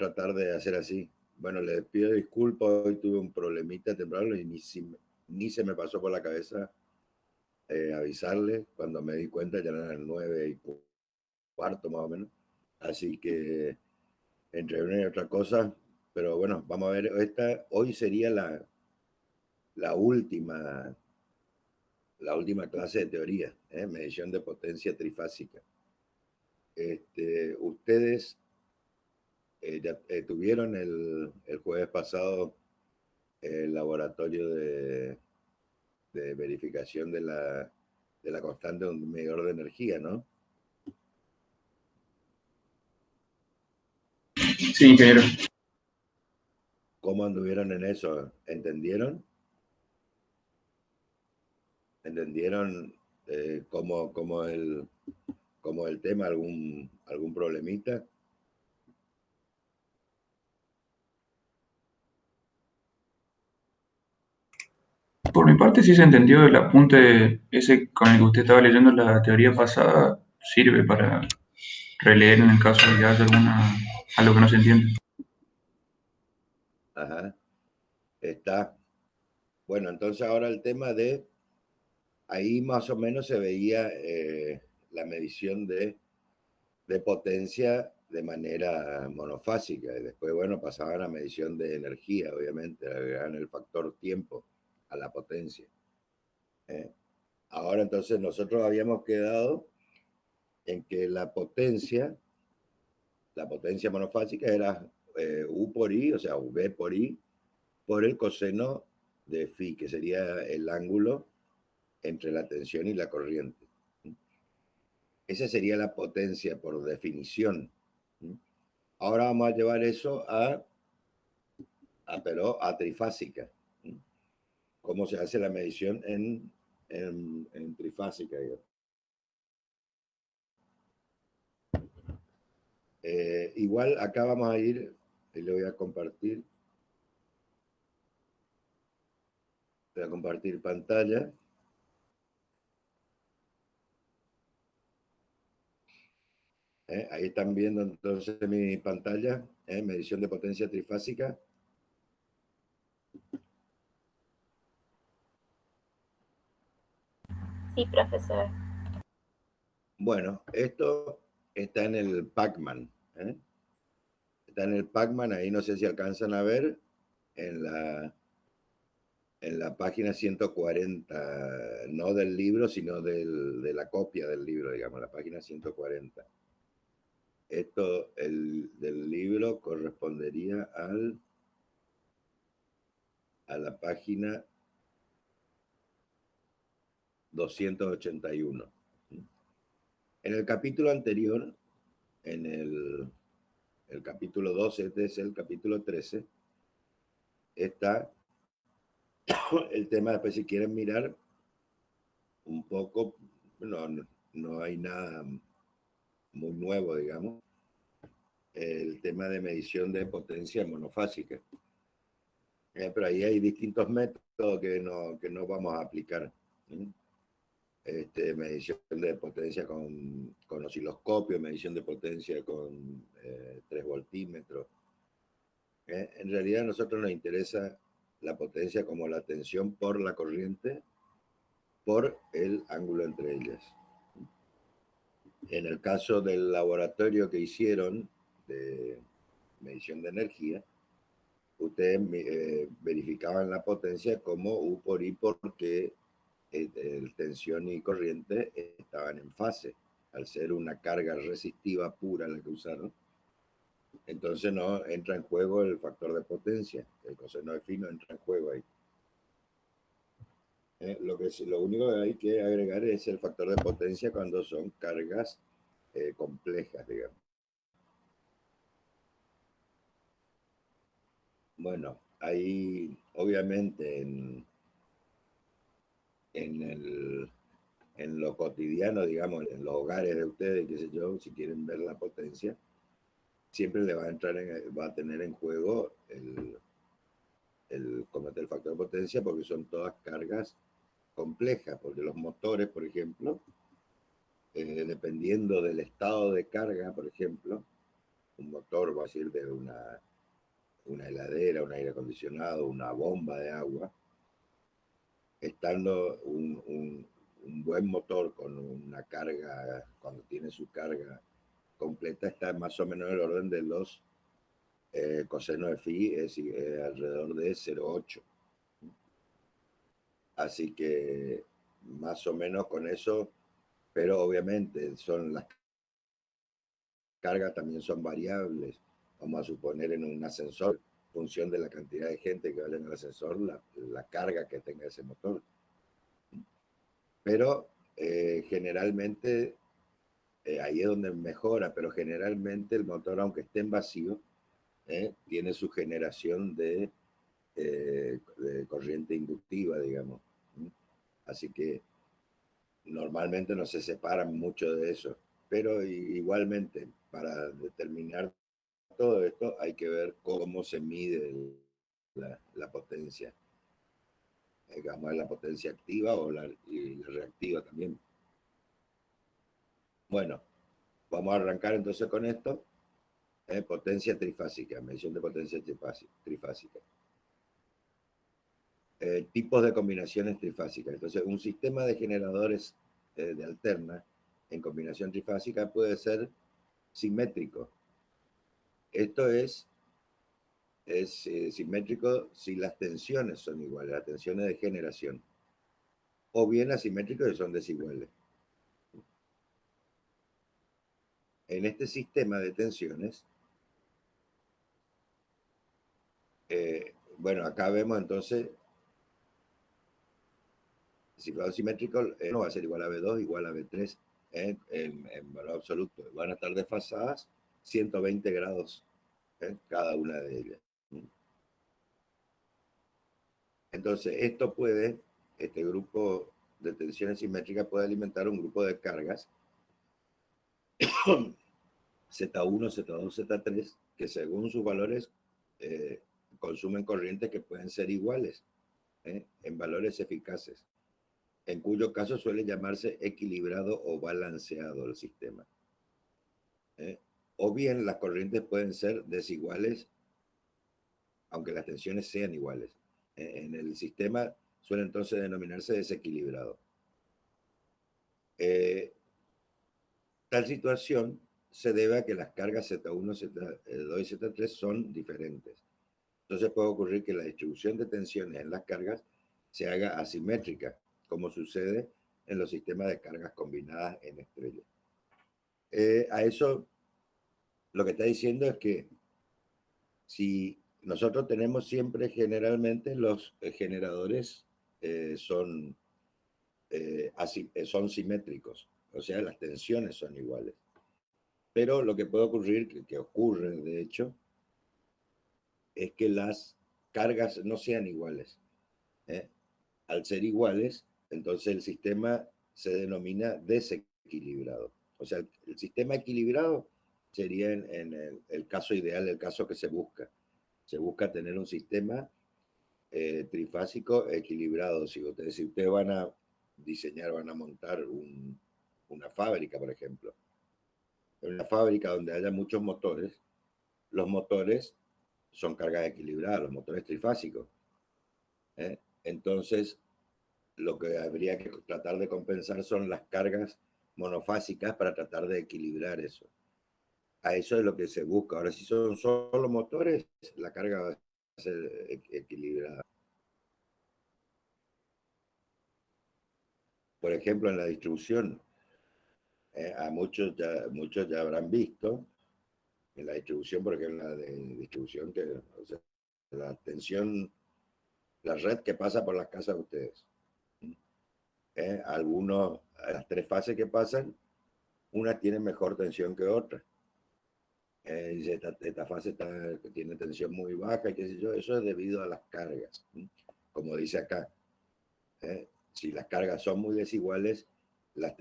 tratar de hacer así. Bueno, les pido disculpas, hoy tuve un problemita temprano y ni se me pasó por la cabeza avisarles. Cuando me di cuenta ya eran las 9:15 más o menos. Así que entre una y otra cosa, pero bueno, vamos a ver, hoy sería la última clase de teoría, medición de potencia trifásica. Ustedes ya tuvieron el jueves pasado el laboratorio de verificación de la constante de un medidor de energía, ¿no? Sí, ingeniero. ¿Cómo anduvieron en eso? ¿Entendieron? ¿Entendieron cómo el tema, algún problemita? Por mi parte sí se entendió el apunte ese con el que usted estaba leyendo la teoría pasada, sirve para releer en el caso de que haya algo que no se entiende. Ajá, está. Bueno, entonces ahora el tema ahí más o menos se veía la medición de potencia de manera monofásica y después, bueno, pasaban a medición de energía, obviamente, agregaban el factor tiempo a la potencia. Ahora entonces nosotros habíamos quedado en que la potencia monofásica era U por I, o sea, V por I, por el coseno de phi, que sería el ángulo entre la tensión y la corriente. Esa sería la potencia por definición. Ahora vamos a llevar eso pero a trifásica. ¿Cómo se hace la medición en trifásica? Igual acá vamos a ir, y le voy a compartir pantalla. Ahí están viendo entonces mi pantalla, medición de potencia trifásica. Sí, profesor. Bueno, esto está en el Pacman. Está en el Pacman, ahí no sé si alcanzan a ver, en la página 140, no del libro, sino de la copia del libro, digamos, la página 140. Esto del libro correspondería a la página 281. En el capítulo anterior, en el capítulo 12, este es el capítulo 13, está el tema, después si quieren mirar un poco, no hay nada muy nuevo, digamos, el tema de medición de potencia monofásica. Pero ahí hay distintos métodos que no vamos a aplicar. Medición de potencia con osciloscopio, medición de potencia con 3 voltímetros. En realidad a nosotros nos interesa la potencia como la tensión por la corriente, por el ángulo entre ellas. En el caso del laboratorio que hicieron de medición de energía, ustedes verificaban la potencia como U por I porque el tensión y corriente estaban en fase, al ser una carga resistiva pura la que usaron. Entonces no entra en juego el factor de potencia, el coseno de phi no entra en juego ahí. Lo único que hay que agregar es el factor de potencia cuando son cargas complejas, digamos. Bueno, ahí obviamente en lo cotidiano, digamos, en los hogares de ustedes, qué sé yo, si quieren ver la potencia, siempre le va a tener en juego el factor de potencia porque son todas cargas complejas, porque los motores, por ejemplo, dependiendo del estado de carga, por ejemplo, motor, vamos a decir, de una heladera, un aire acondicionado, una bomba de agua, estando un buen motor con una carga, cuando tiene su carga completa, está más o menos en el orden de los coseno de phi, es decir, alrededor de 0,8. Así que más o menos con eso, pero obviamente son las cargas también son variables. Vamos a suponer en un ascensor, en función de la cantidad de gente que vaya en el ascensor, la carga que tenga ese motor. Pero generalmente, ahí es donde mejora, pero generalmente el motor, aunque esté en vacío, tiene su generación de corriente inductiva, digamos. Así que normalmente no se separan mucho de eso, pero igualmente para determinar todo esto hay que ver cómo se mide la potencia, digamos, la potencia activa y la reactiva también. Bueno, vamos a arrancar entonces con esto. Potencia trifásica, medición de potencia trifásica. Tipos de combinaciones trifásicas. Entonces, un sistema de generadores de alterna en combinación trifásica puede ser simétrico. Esto es simétrico si las tensiones son iguales, las tensiones de generación. O bien asimétrico si son desiguales. En este sistema de tensiones, bueno, acá vemos entonces, el cifrado simétrico no va a ser igual a B2, igual a B3 en valor absoluto. Van a estar desfasadas 120 grados cada una de ellas. Entonces, este grupo de tensiones simétricas puede alimentar un grupo de cargas Z1, Z2, Z3, que según sus valores consumen corrientes que pueden ser iguales en valores eficaces, en cuyo caso suele llamarse equilibrado o balanceado el sistema. O bien las corrientes pueden ser desiguales, aunque las tensiones sean iguales. En el sistema suele entonces denominarse desequilibrado. Tal situación se debe a que las cargas Z1, Z2 y Z3 son diferentes. Entonces puede ocurrir que la distribución de tensiones en las cargas se haga asimétrica, como sucede en los sistemas de cargas combinadas en estrellas. A eso lo que está diciendo es que si nosotros tenemos siempre generalmente los generadores son simétricos, o sea, las tensiones son iguales. Pero lo que puede ocurrir, que ocurre de hecho, es que las cargas no sean iguales. Al ser iguales, entonces el sistema se denomina desequilibrado. O sea, el sistema equilibrado sería en el caso ideal, el caso que se busca. Se busca tener un sistema trifásico equilibrado. Si ustedes van a diseñar, van a montar una fábrica, por ejemplo. En una fábrica donde haya muchos motores, los motores son cargas equilibradas, los motores trifásicos. Entonces, lo que habría que tratar de compensar son las cargas monofásicas para tratar de equilibrar eso. A eso es lo que se busca. Ahora, si son solo motores, la carga va a ser equilibrada. Por ejemplo, en la distribución, a muchos ya habrán visto en la distribución, por ejemplo, la de distribución, o sea, la tensión, la red que pasa por las casas de ustedes. Algunos, las tres fases que pasan, una tiene mejor tensión que otra. Esta fase tiene tensión muy baja, y qué sé yo, eso es debido a las cargas. Como dice acá, si las cargas son muy desiguales, la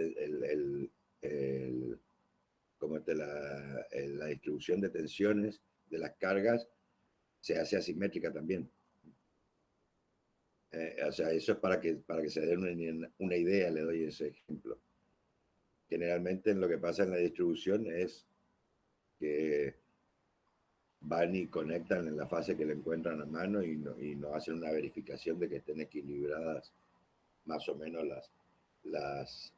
distribución de tensiones de las cargas se hace asimétrica también. O sea, eso es para que se den una idea, le doy ese ejemplo. Generalmente lo que pasa en la distribución es que van y conectan en la fase que le encuentran a mano y no hacen una verificación de que estén equilibradas más o menos las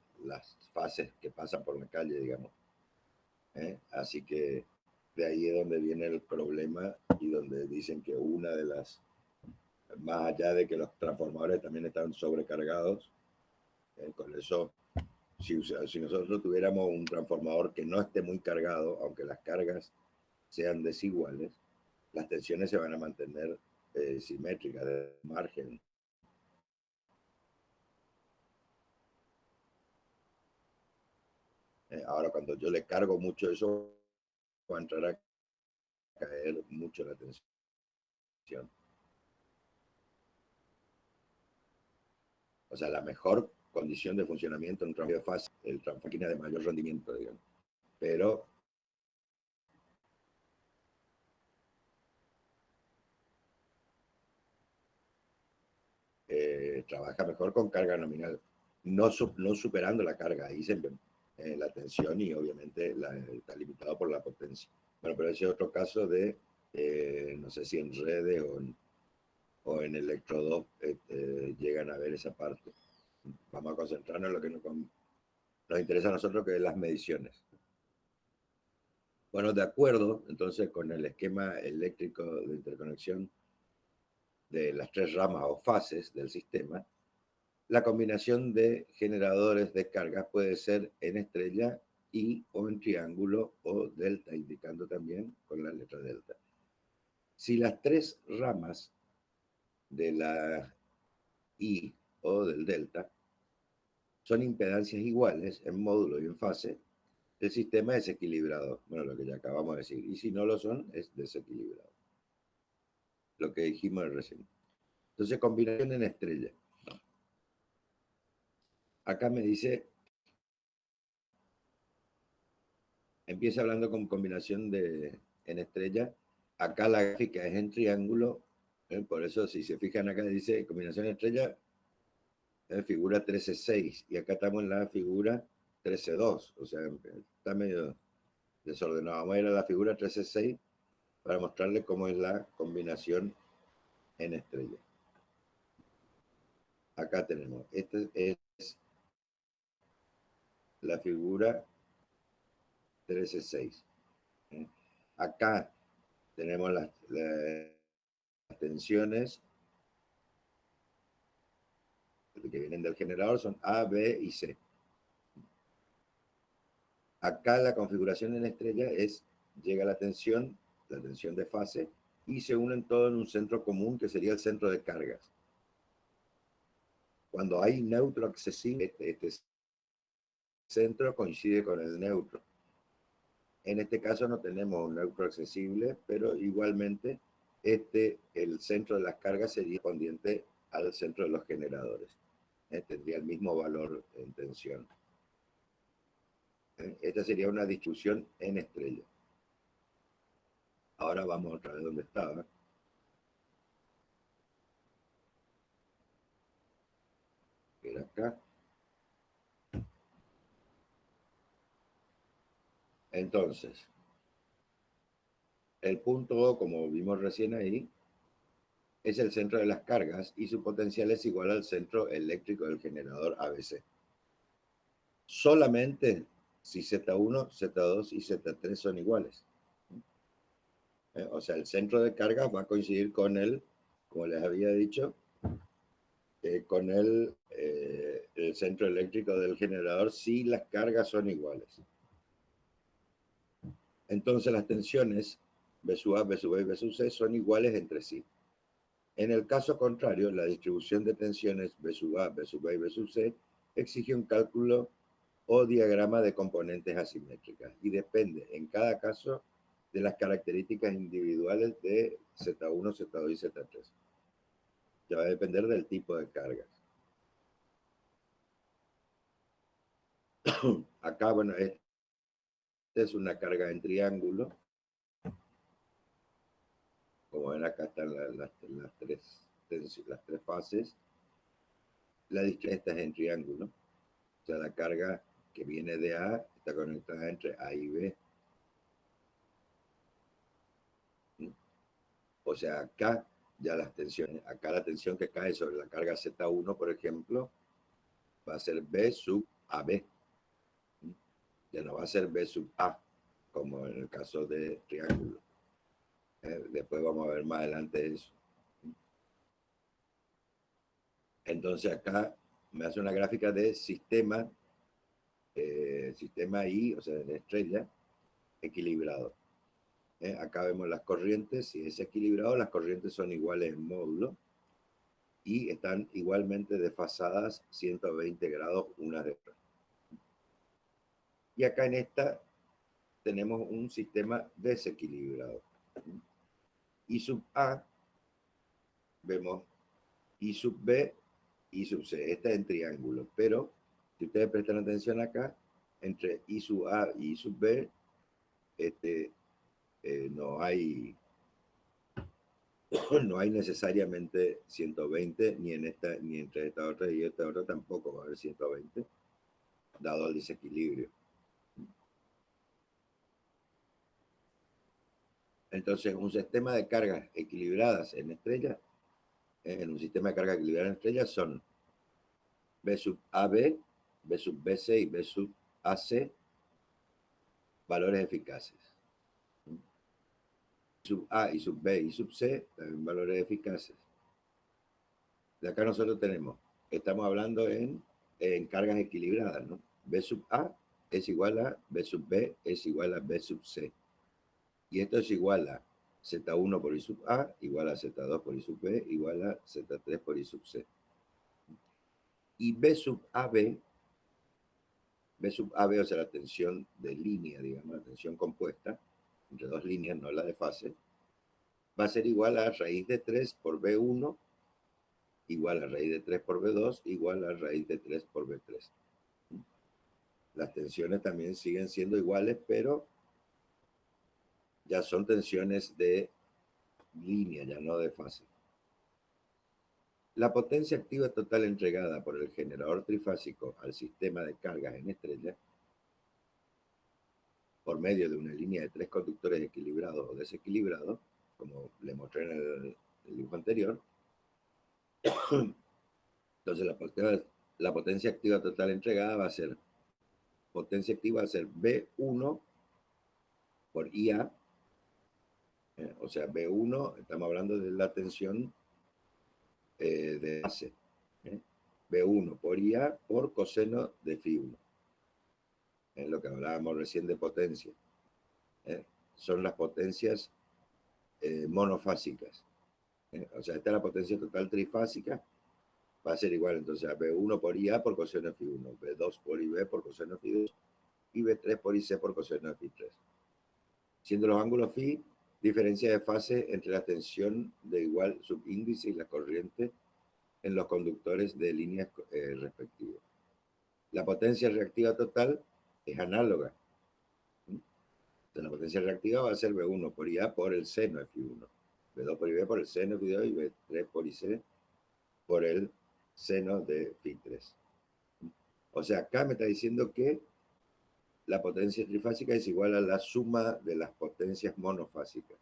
fases que pasan por la calle, digamos. Así que de ahí es donde viene el problema y donde dicen que una de las, más allá de que los transformadores también están sobrecargados, con eso, si nosotros tuviéramos un transformador que no esté muy cargado, aunque las cargas sean desiguales, las tensiones se van a mantener simétricas de margen. Ahora, cuando yo le cargo mucho eso, va a entrar a caer mucho la tensión. O sea, la mejor condición de funcionamiento en un transformador de fase, el máquina de mayor rendimiento, digamos. Pero trabaja mejor con carga nominal, no superando la carga, ahí se la tensión y obviamente está limitado por la potencia. Bueno, pero ese es otro caso de, no sé si en redes o en electrodos llegan a ver esa parte. Vamos a concentrarnos en lo que nos interesa a nosotros, que es las mediciones. Bueno, de acuerdo entonces con el esquema eléctrico de interconexión de las tres ramas o fases del sistema, la combinación de generadores de cargas puede ser en estrella y o en triángulo o delta, indicando también con la letra delta. Si las tres ramas de la I o del delta son impedancias iguales en módulo y en fase, el sistema es equilibrado. Bueno, lo que ya acabamos de decir. Y si no lo son, es desequilibrado. Lo que dijimos recién. Entonces, combinación en estrella. Acá me dice, empieza hablando con combinación en estrella. Acá la gráfica es en triángulo. Por eso, si se fijan acá, dice combinación en estrella, figura 13.6. Y acá estamos en la figura 13.2. O sea, está medio desordenado. Vamos a ir a la figura 13.6 para mostrarles cómo es la combinación en estrella. Acá tenemos, esta es la figura 13.6. Acá tenemos las tensiones que vienen del generador, son A, B y C. Acá la configuración en estrella es, llega la tensión de fase, y se unen todos en un centro común que sería el centro de cargas. Cuando hay neutro accesible, este centro coincide con el neutro. En este caso no tenemos un neutro accesible, pero igualmente el centro de las cargas sería correspondiente al centro de los generadores. Tendría el mismo valor en tensión. Esta sería una distribución en estrella. Ahora vamos otra vez donde estaba. Que era acá. Entonces, el punto O, como vimos recién ahí, es el centro de las cargas y su potencial es igual al centro eléctrico del generador ABC. Solamente si Z1, Z2 y Z3 son iguales. O sea, el centro de carga va a coincidir con como les había dicho, con el centro eléctrico del generador si las cargas son iguales. Entonces las tensiones B sub A, B sub B y B sub C son iguales entre sí. En el caso contrario, la distribución de tensiones B sub A, B sub B y B sub C exige un cálculo o diagrama de componentes asimétricas y depende en cada caso de las características individuales de Z1, Z2 y Z3. Ya va a depender del tipo de cargas. Acá, bueno, esta es una carga en triángulo. Como ven, acá están las tres fases. La discreta es en triángulo. O sea, la carga que viene de A está conectada entre A y B. O sea, acá ya las tensiones, acá la tensión que cae sobre la carga Z1, por ejemplo, va a ser B sub AB. Ya no va a ser B sub A, como en el caso de triángulo. Después vamos a ver más adelante eso. Entonces acá me hace una gráfica de sistema I, o sea, de estrella, equilibrado. Acá vemos las corrientes, si es equilibrado, las corrientes son iguales en módulo y están igualmente desfasadas 120 grados unas de otras. Y acá en esta tenemos un sistema desequilibrado. I sub A, vemos I sub B, I sub C. Esta es en triángulo, pero si ustedes prestan atención acá, entre I sub A y I sub B, no hay necesariamente 120, ni en esta, ni entre esta otra y esta otra tampoco va a haber 120, dado el desequilibrio. Entonces, un sistema de cargas equilibradas en estrellas, en un sistema de cargas equilibradas en estrellas son B sub AB, B sub BC y B sub AC, valores eficaces. Sub A y sub B y sub C, también valores eficaces. De acá nosotros estamos hablando en cargas equilibradas, ¿no? B sub A es igual a B sub B es igual a B sub C. Y esto es igual a Z1 por I sub A, igual a Z2 por I sub B, igual a Z3 por I sub C. Y B sub AB, o sea, la tensión de línea, digamos, la tensión compuesta, entre dos líneas, no la de fase, va a ser igual a raíz de 3 por B1, igual a raíz de 3 por B2, igual a raíz de 3 por B3. Las tensiones también siguen siendo iguales, pero ya son tensiones de línea, ya no de fase. La potencia activa total entregada por el generador trifásico al sistema de cargas en estrella, por medio de una línea de 3 conductores equilibrados o desequilibrados, como le mostré en el dibujo anterior. Entonces la potencia activa total entregada va a ser, potencia activa va a ser B1 por IA, o sea, B1, estamos hablando de la tensión de base, B1 por IA por coseno de Φ1. Es lo que hablábamos recién de potencia. Son las potencias monofásicas. O sea, esta es la potencia total trifásica, va a ser igual entonces a B1 por IA por coseno de Φ1, B2 por IB por coseno de Φ2 y B3 por IC por coseno de Φ3. Siendo los ángulos Φ diferencia de fase entre la tensión de igual subíndice y la corriente en los conductores de líneas respectivos. La potencia reactiva total es análoga. Entonces, la potencia reactiva va a ser B1 por IA por el seno de Φ1, B2 por IB por el seno de Φ2 y B3 por IC por el seno de Φ3. O sea, acá me está diciendo que la potencia trifásica es igual a la suma de las potencias monofásicas.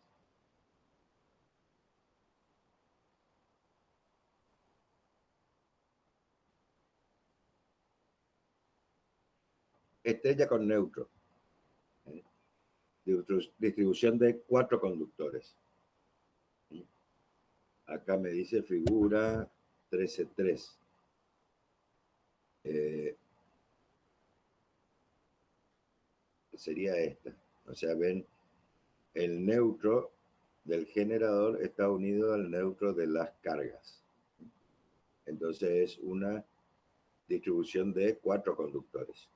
Estrella con neutro. Distribución de 4 conductores. Acá me dice figura 13.3. Sería esta. O sea, ven, el neutro del generador está unido al neutro de las cargas. Entonces es una distribución de 4 conductores.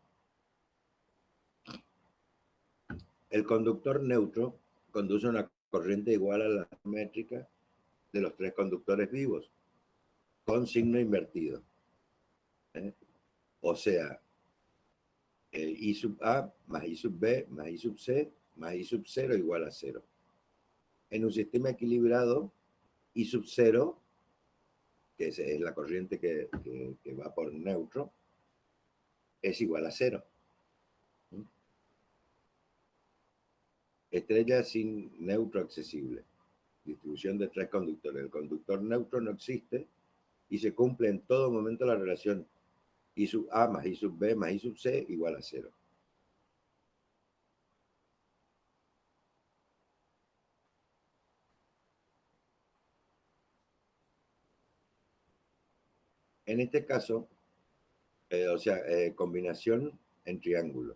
El conductor neutro conduce una corriente igual a la métrica de los 3 conductores vivos, con signo invertido. O sea, I sub A más I sub B más I sub C más I sub 0 igual a 0. En un sistema equilibrado, I sub 0, que es la corriente que va por neutro, es igual a 0. Estrella sin neutro accesible. Distribución distribución de tres conductores. El conductor neutro no existe y se cumple en todo momento la relación I sub A más I sub B más I sub C igual a 0. En este caso, combinación en triángulo.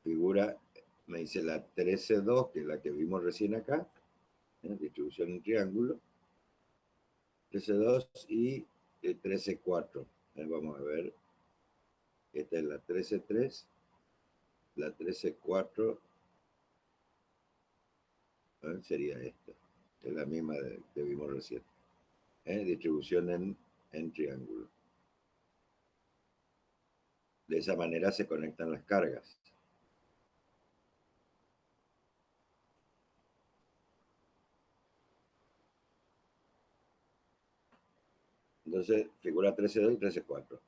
Figura, me dice la 13.2, que es la que vimos recién acá, distribución en triángulo. 13.2 y 13.4. Vamos a ver. Esta es la 13.3, la 13.4 sería esta, es la misma que vimos recién. Distribución en triángulo. De esa manera se conectan las cargas. Entonces, figura 13.2 y 13.4.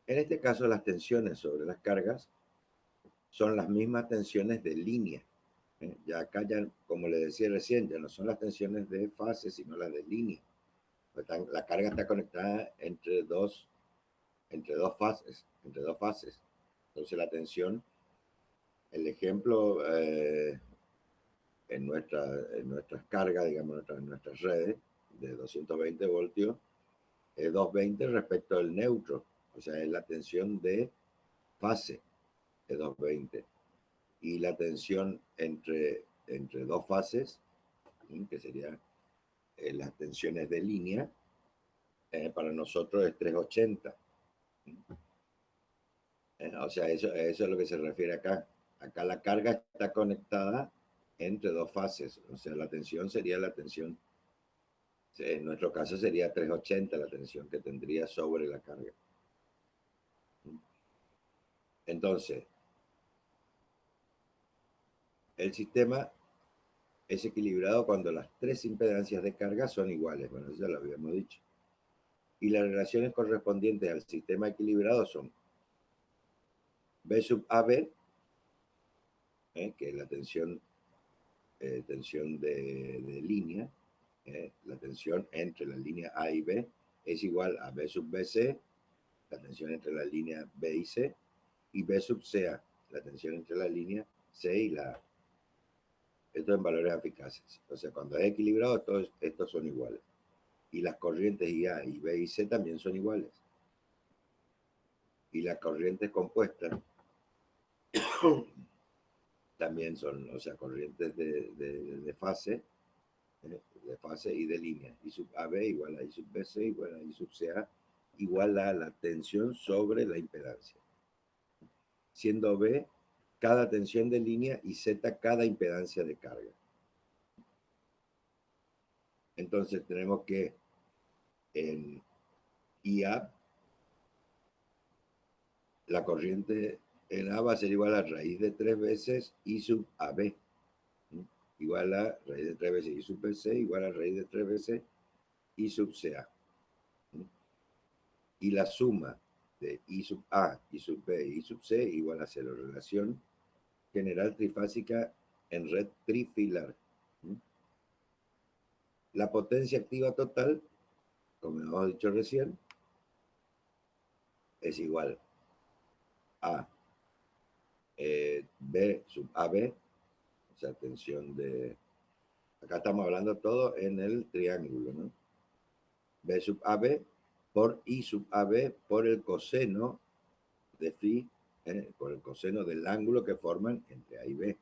En este caso, las tensiones sobre las cargas son las mismas tensiones de línea. Ya acá, ya, como le decía recién, ya no son las tensiones de fase, sino las de línea. La carga está conectada entre dos fases. Entonces la tensión, el ejemplo en nuestras cargas, digamos, en nuestras redes de 220 voltios, es 220 respecto al neutro. O sea, es la tensión de fase de 220. Y la tensión entre dos fases, que serían las tensiones de línea, para nosotros es 380. O sea, eso es lo que se refiere acá. Acá la carga está conectada entre dos fases. O sea, la tensión sería la tensión. En nuestro caso sería 380 la tensión que tendría sobre la carga. Entonces, el sistema es equilibrado cuando las tres impedancias de carga son iguales. Bueno, eso ya lo habíamos dicho. Y las relaciones correspondientes al sistema equilibrado son B sub AB, que es la tensión de línea, la tensión entre la línea A y B es igual a B sub BC, la tensión entre la línea B y C, y B sub CA, la tensión entre la línea C y la A. Esto en valores eficaces. O sea, cuando es equilibrado, todos estos son iguales. Y las corrientes IA y B y C también son iguales. Y las corrientes compuestas también son, o sea, corrientes de fase y de línea. I sub AB igual a I sub BC igual a I sub CA igual a la tensión sobre la impedancia. Siendo B cada tensión de línea y Z cada impedancia de carga. Entonces tenemos que en IA la corriente en A va a ser igual a raíz de 3 veces I sub AB. Igual a raíz de 3 veces I sub BC igual a raíz de 3 veces I sub CA. Y la suma de I sub A, I sub B y I sub C igual a 0. Relación general trifásica en red trifilar. La potencia activa total, como hemos dicho recién, es igual a B sub AB, o sea, tensión de... Acá estamos hablando todo en el triángulo, ¿no? B sub AB por I sub AB por el coseno de phi, por el coseno del ángulo que forman entre A y B.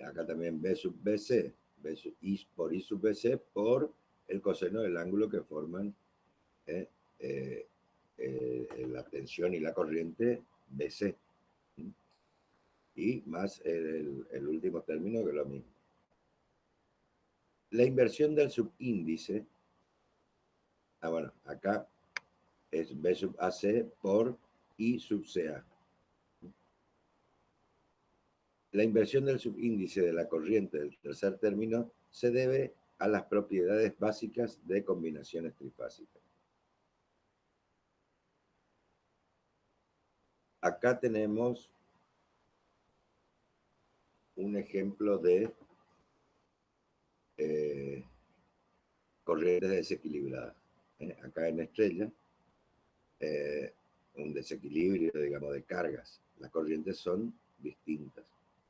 Acá también B sub BC, B sub I por I sub BC por el coseno del ángulo que forman la tensión y la corriente BC. Y más el último término que es lo mismo. La inversión del subíndice, bueno, acá es B sub AC por I sub CA. La inversión del subíndice de la corriente del tercer término se debe a las propiedades básicas de combinaciones trifásicas. Acá tenemos un ejemplo de corrientes desequilibradas. Acá en estrella, un desequilibrio, digamos, de cargas. Las corrientes son distintas.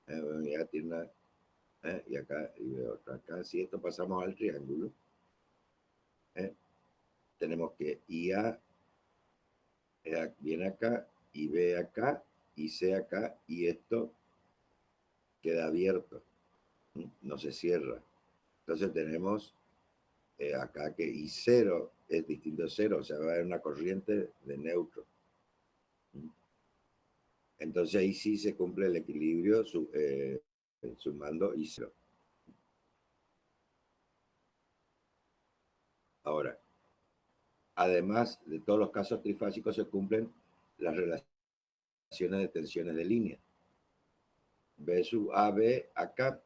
Ya tiene una, y acá y otra acá. Si esto pasamos al triángulo, tenemos que IA viene acá, y B acá, y C acá, y esto queda abierto, no se cierra. Entonces tenemos acá que I0 es distinto a 0, o sea, va a haber una corriente de neutro. Entonces ahí sí se cumple el equilibrio sumando I0. Ahora, además de todos los casos trifásicos se cumplen las relaciones de tensiones de línea. B sub AB acá,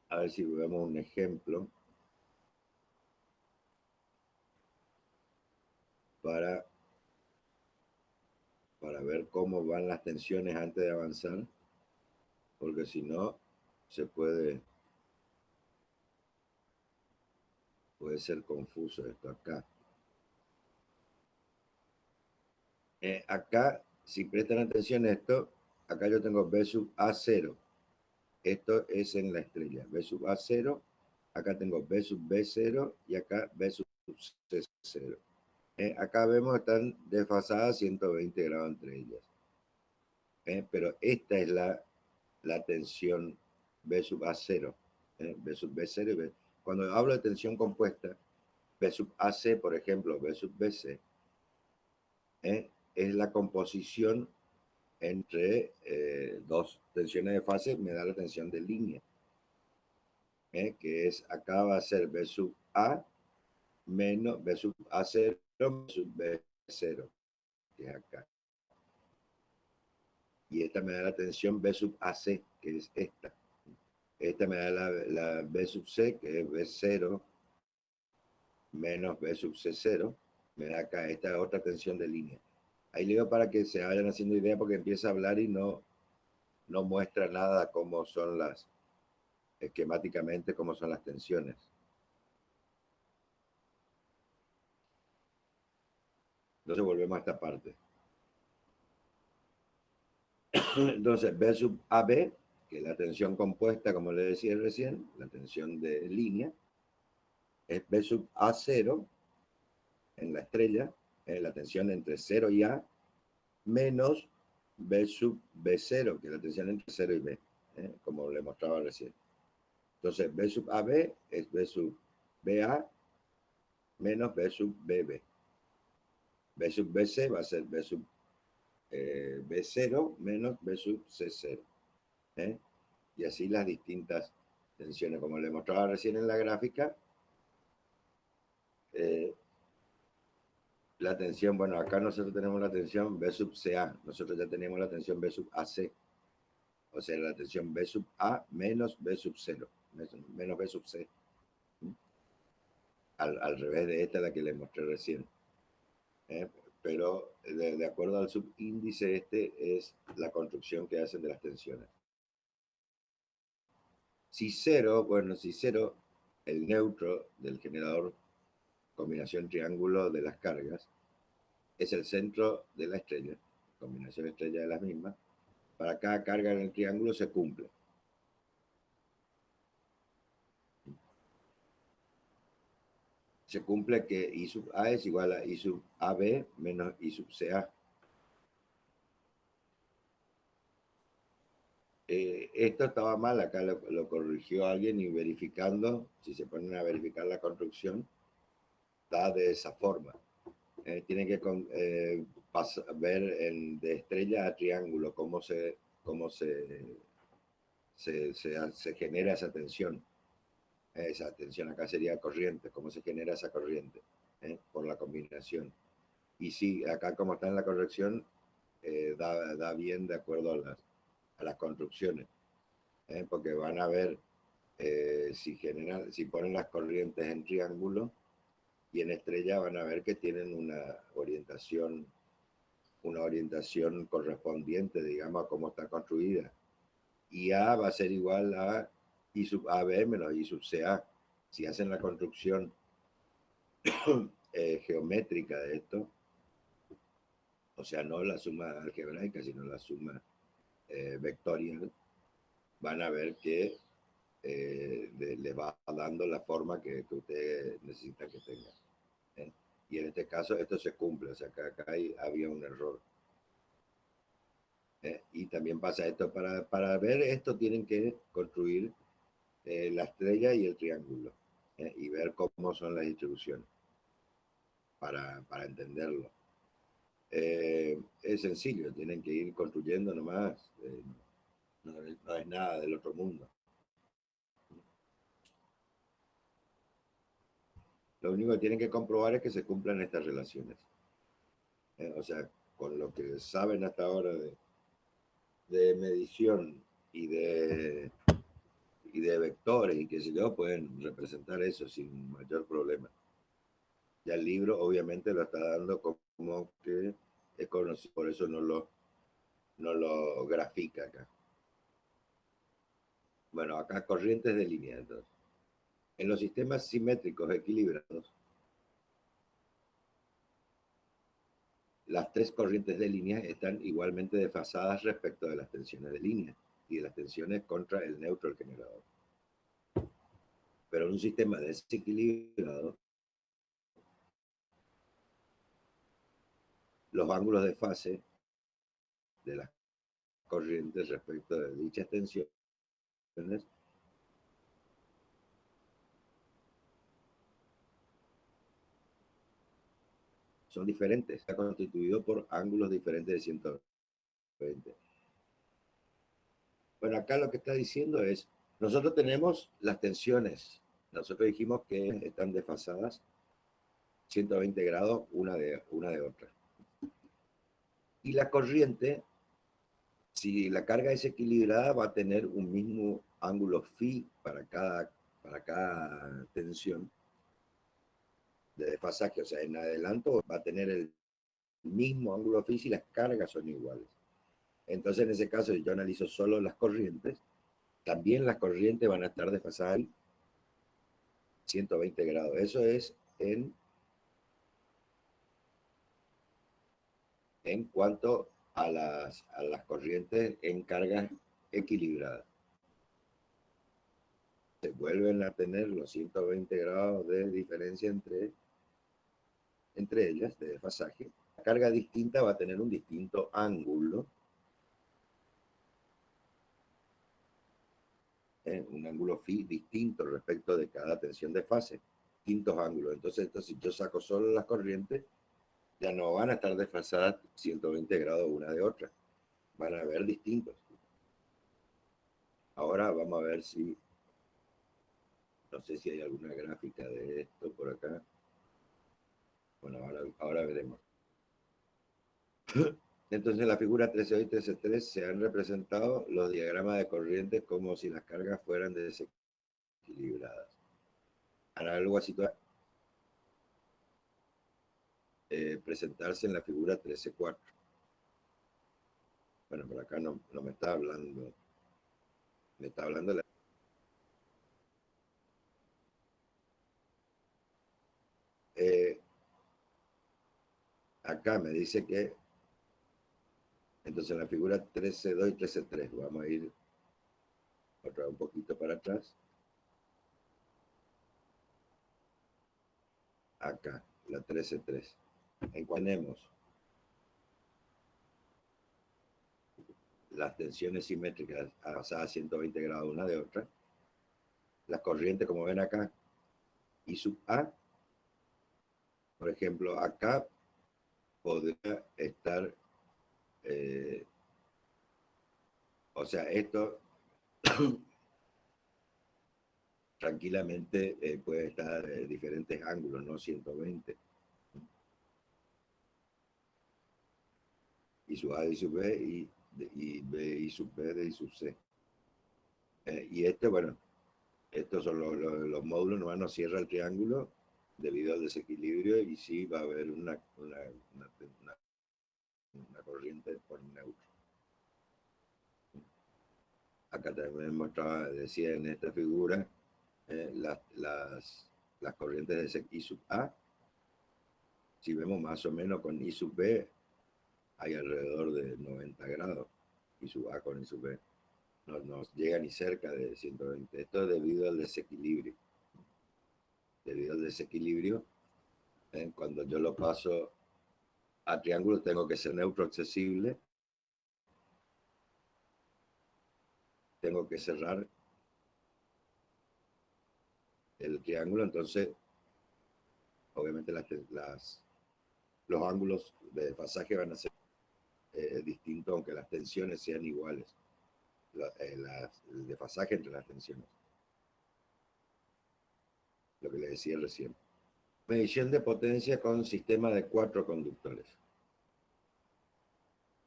a ver si vemos un ejemplo para ver cómo van las tensiones antes de avanzar, porque si no, se puede ser confuso esto acá. Acá, si prestan atención a esto, acá yo tengo B sub A0. Esto es en la estrella. B sub A0, acá tengo B sub B0 y acá B sub C0. Acá vemos que están desfasadas 120 grados entre ellas. Pero esta es la tensión B sub A0. B sub B0 y B. Cuando hablo de tensión compuesta, B sub AC, por ejemplo, B sub BC, es la composición entre dos tensiones de fase, me da la tensión de línea, que es, acá va a ser B sub A menos B sub A0 B sub B0, que es acá. Y esta me da la tensión B sub AC, que es esta. Esta me da la B sub C, que es B0 menos B sub C0, me da acá esta otra tensión de línea. Ahí le digo para que se vayan haciendo idea, porque empieza a hablar y no muestra nada cómo son esquemáticamente, cómo son las tensiones. Entonces volvemos a esta parte. Entonces B sub AB, que es la tensión compuesta, como le decía recién, la tensión de línea, es B sub A0 en la estrella, la tensión entre 0 y A, menos B sub B0, que es la tensión entre 0 y B, como le mostraba recién. Entonces, B sub AB es B sub BA menos B sub BB. B sub BC va a ser B sub B0 menos B sub C0. Y así las distintas tensiones. Como le mostraba recién en la gráfica, la tensión, bueno, acá nosotros tenemos la tensión B sub CA, nosotros ya tenemos la tensión B sub AC, o sea, la tensión B sub A menos B sub 0, menos B sub C. Al revés de esta, la que le mostré recién. Pero de acuerdo al subíndice, este es la construcción que hacen de las tensiones. Si 0, bueno, si 0, el neutro del generador combinación triángulo de las cargas, es el centro de la estrella, combinación estrella de las mismas. Para cada carga en el triángulo se cumple. Se cumple que I sub A es igual a I sub AB menos I sub CA. Esto estaba mal, acá lo corrigió alguien, y verificando, si se ponen a verificar la construcción, da de esa forma. Tienen que ver de estrella a triángulo cómo se genera esa tensión. Esa tensión acá sería corriente, cómo se genera esa corriente por la combinación. Y sí, acá como está en la corrección, da bien de acuerdo a las construcciones, porque van a ver si ponen las corrientes en triángulo y en estrella, van a ver que tienen una orientación correspondiente, digamos, a cómo está construida. Y A va a ser igual a I sub AB menos I sub CA. Si hacen la construcción geométrica de esto, o sea, no la suma algebraica, sino la suma vectorial, van a ver que le va dando la forma que usted necesita que tenga. Y en este caso esto se cumple, o sea, acá había un error. Y también pasa esto, para ver esto tienen que construir la estrella y el triángulo y ver cómo son las distribuciones para entenderlo. Es sencillo, tienen que ir construyendo nomás, no es nada del otro mundo. Lo único que tienen que comprobar es que se cumplan estas relaciones. O sea, con lo que saben hasta ahora de medición y de vectores y qué sé yo, pueden representar eso sin mayor problema. Ya el libro obviamente lo está dando como que es conocido, por eso no lo grafica acá. Bueno, acá corrientes de línea. Entonces, en los sistemas simétricos equilibrados, las tres corrientes de línea están igualmente desfasadas respecto de las tensiones de línea y de las tensiones contra el neutro generador. Pero en un sistema desequilibrado, los ángulos de fase de las corrientes respecto de dichas tensiones son diferentes. Está constituido por ángulos diferentes de 120. Bueno, acá lo que está diciendo es, nosotros tenemos las tensiones. Nosotros dijimos que están desfasadas 120 grados una de otra. Y la corriente, si la carga es equilibrada, va a tener un mismo ángulo phi para cada tensión de desfasaje. O sea, en adelanto va a tener el mismo ángulo phi si las cargas son iguales. Entonces, en ese caso, si yo analizo solo las corrientes, también las corrientes van a estar desfasadas 120 grados. Eso es en cuanto a las corrientes en cargas equilibradas. Se vuelven a tener los 120 grados de diferencia entre ellas, de desfasaje. La carga distinta va a tener un distinto ángulo, un ángulo phi distinto respecto de cada tensión de fase, distintos ángulos. Entonces, si yo saco solo las corrientes, ya no van a estar desfasadas 120 grados una de otra, van a haber distintos. Ahora vamos a ver si, no sé si hay alguna gráfica de esto por acá. Bueno, ahora veremos. Entonces en la figura 13.2 y 13.3 se han representado los diagramas de corrientes como si las cargas fueran desequilibradas. Análogo a situar, presentarse en la figura 13.4. Bueno, por acá no me está hablando. Me está hablando de la... Acá me dice que entonces en la figura 13.2 y 13.3 vamos a ir otra un poquito para atrás. Acá, la 13.3. En cual tenemos las tensiones simétricas basadas a 120 grados una de otra, las corrientes como ven acá, y sub A, por ejemplo, acá podría estar, o sea, esto tranquilamente puede estar diferentes ángulos, no 120. Y sub A y sub B y B y sub B de y sub C. Y este, bueno, estos son los módulos, nomás no cierra el triángulo debido al desequilibrio y sí va a haber una corriente por neutro. Acá también mostraba, decía en esta figura, las corrientes de I sub A Si vemos más o menos con I sub B, hay alrededor de 90 grados, I sub A con I sub B. No nos llega ni cerca de 120. Esto es debido al desequilibrio. Debido al desequilibrio, cuando yo lo paso a triángulo, tengo que ser neutro accesible. Tengo que cerrar el triángulo, entonces, obviamente los ángulos de desfasaje van a ser distintos, aunque las tensiones sean iguales. El desfasaje entre las tensiones. Lo que le decía recién. Medición de potencia con sistema de 4 conductores.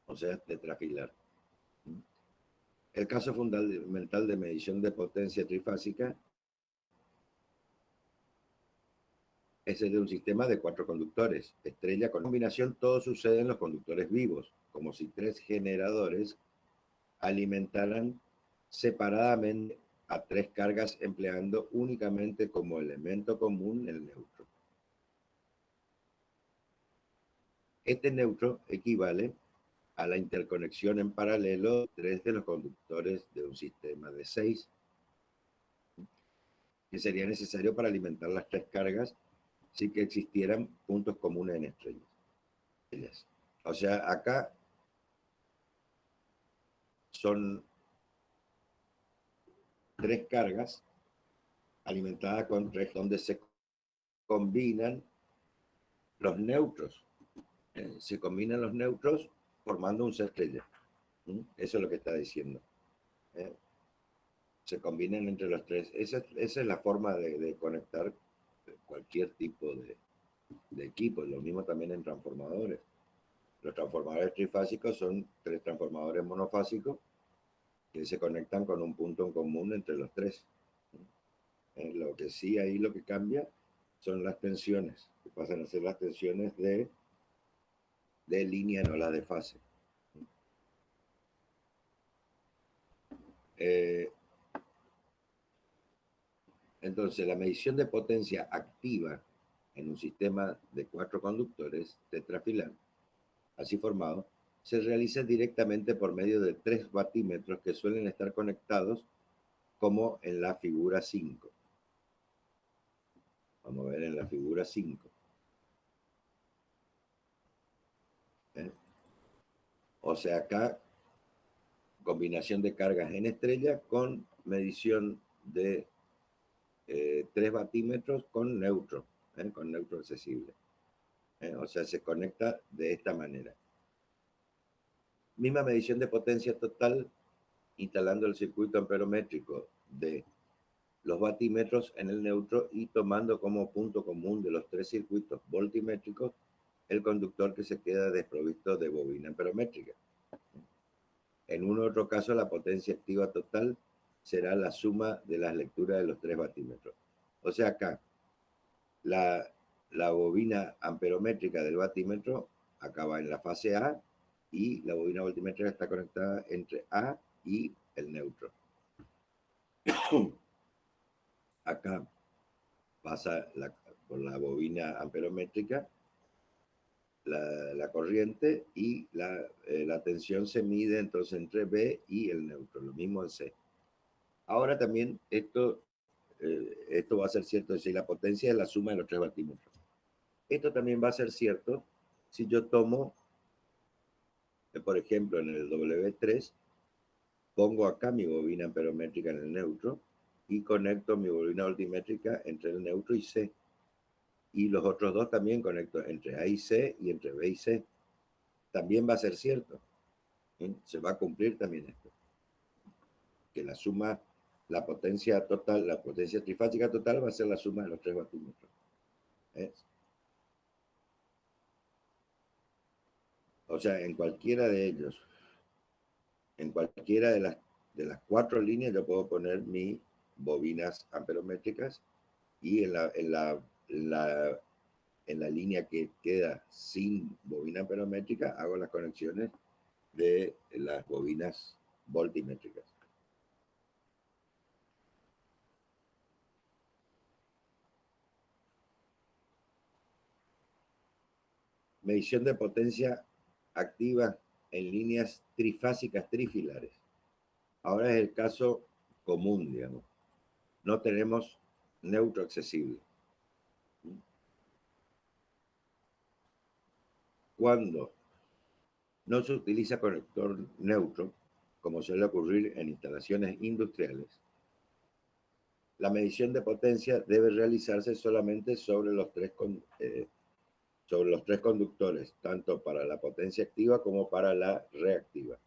O sea, tetrafilar. El caso fundamental de medición de potencia trifásica es el de un sistema de 4 conductores. Estrella con combinación, todo sucede en los conductores vivos, como si 3 generadores alimentaran separadamente a 3 cargas empleando únicamente como elemento común el neutro. Este neutro equivale a la interconexión en paralelo de 3 de los conductores de un sistema de 6, que sería necesario para alimentar las 3 cargas si que existieran puntos comunes en estrellas. O sea, acá son 3 cargas alimentadas con 3, donde se combinan los neutros. Se combinan los neutros formando un ser estrella. Eso es lo que está diciendo. Se combinan entre los 3. Esa es la forma de conectar cualquier tipo de equipo. Lo mismo también en transformadores. Los transformadores trifásicos son 3 transformadores monofásicos que se conectan con un punto en común entre los 3. Lo que sí ahí lo que cambia son las tensiones, que pasan a ser las tensiones de línea, no las de fase. Entonces, la medición de potencia activa en un sistema de 4 conductores tetrafilar, así formado, se realiza directamente por medio de 3 batímetros que suelen estar conectados como en la figura 5. Vamos a ver en la figura 5. O sea, acá combinación de cargas en estrella con medición de 3 batímetros con neutro accesible. O sea, se conecta de esta manera. Misma medición de potencia total instalando el circuito amperométrico de los batímetros en el neutro y tomando como punto común de los 3 circuitos voltimétricos el conductor que se queda desprovisto de bobina amperométrica. En un otro caso, la potencia activa total será la suma de las lecturas de los 3 batímetros. O sea, acá, la bobina amperométrica del batímetro acaba en la fase A y la bobina voltimétrica está conectada entre A y el neutro. Acá pasa por la bobina amperométrica la corriente y la tensión se mide entonces entre B y el neutro, lo mismo en C. Ahora también esto va a ser cierto si la potencia es la suma de los 3 batímetros. Esto también va a ser cierto si yo tomo, por ejemplo, en el W3, pongo acá mi bobina amperométrica en el neutro y conecto mi bobina voltimétrica entre el neutro y C. Y los otros dos también conecto entre A y C y entre B y C. También va a ser cierto. Se va a cumplir también esto. Que la suma, la potencia total, la potencia trifásica total va a ser la suma de los 3 batímetros. O sea, en cualquiera de ellos, en cualquiera de las 4 líneas yo puedo poner mis bobinas amperométricas y en la línea que queda sin bobina amperométrica hago las conexiones de las bobinas voltimétricas. medición de potencia activa en líneas trifásicas trifilares. Ahora es el caso común, digamos. No tenemos neutro accesible. Cuando no se utiliza conector neutro, como suele ocurrir en instalaciones industriales, la medición de potencia debe realizarse solamente sobre los tres conductores, tanto para la potencia activa como para la reactiva.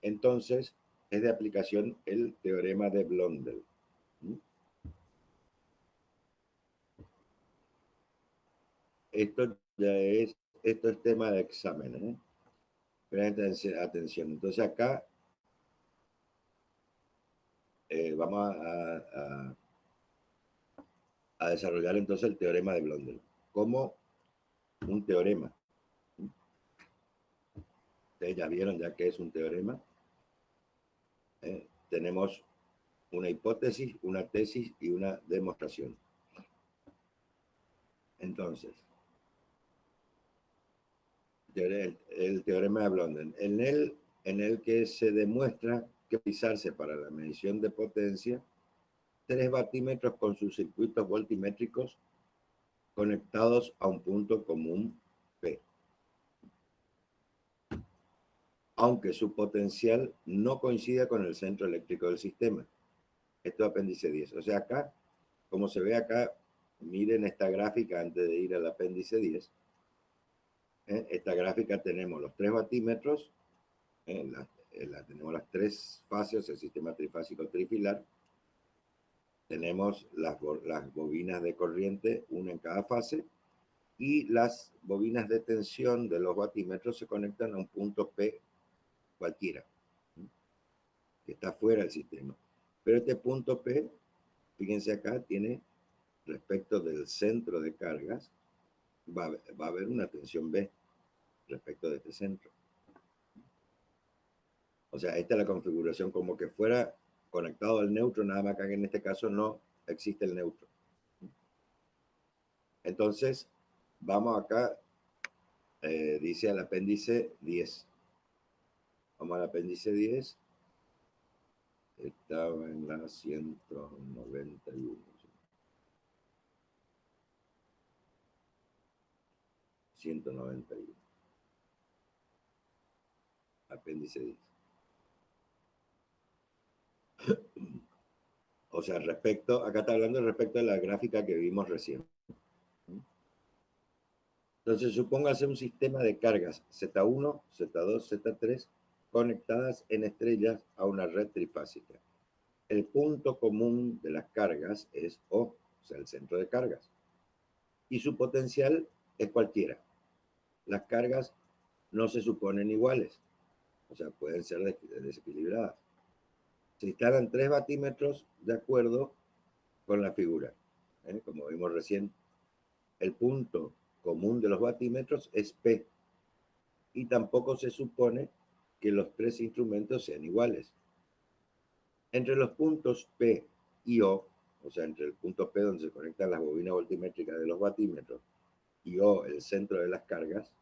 Entonces, es de aplicación el teorema de Blondel. Esto es tema de examen, ¿eh? Presten atención. Entonces acá vamos a desarrollar entonces el teorema de Blondel como un teorema. Ustedes ya vieron ya que es un teorema. Tenemos una hipótesis, una tesis y una demostración. Entonces, el teorema de Blondel, en el que se demuestra que utilizarse para la medición de potencia 3 batímetros con sus circuitos voltimétricos conectados a un punto común P, aunque su potencial no coincida con el centro eléctrico del sistema. Esto es apéndice 10. O sea, acá, como se ve acá, miren esta gráfica antes de ir al apéndice 10. Esta gráfica tenemos los 3 batímetros, tenemos las 3 fases, el sistema trifásico trifilar. Tenemos las bobinas de corriente, una en cada fase, y las bobinas de tensión de los batímetros se conectan a un punto P cualquiera, que está fuera del sistema. Pero este punto P, fíjense acá, tiene, respecto del centro de cargas, va a haber una tensión B respecto de este centro. O sea, esta es la configuración como que fuera conectado al neutro, nada más que en este caso no existe el neutro. Entonces, vamos acá, dice al apéndice 10. Vamos al apéndice 10. Estaba en la 191. 191. Apéndice 10. O sea, acá está hablando respecto a la gráfica que vimos recién. Entonces, supóngase un sistema de cargas Z1, Z2, Z3 conectadas en estrellas a una red trifásica. El punto común de las cargas es O, o sea, el centro de cargas. Y su potencial es cualquiera. Las cargas no se suponen iguales, o sea, pueden ser desequilibradas. Se instalan 3 batímetros de acuerdo con la figura. Como vimos recién, el punto común de los batímetros es P, y tampoco se supone que los 3 instrumentos sean iguales. Entre los puntos P y O, o sea, entre el punto P donde se conectan las bobinas voltimétricas de los batímetros y O, el centro de las cargas,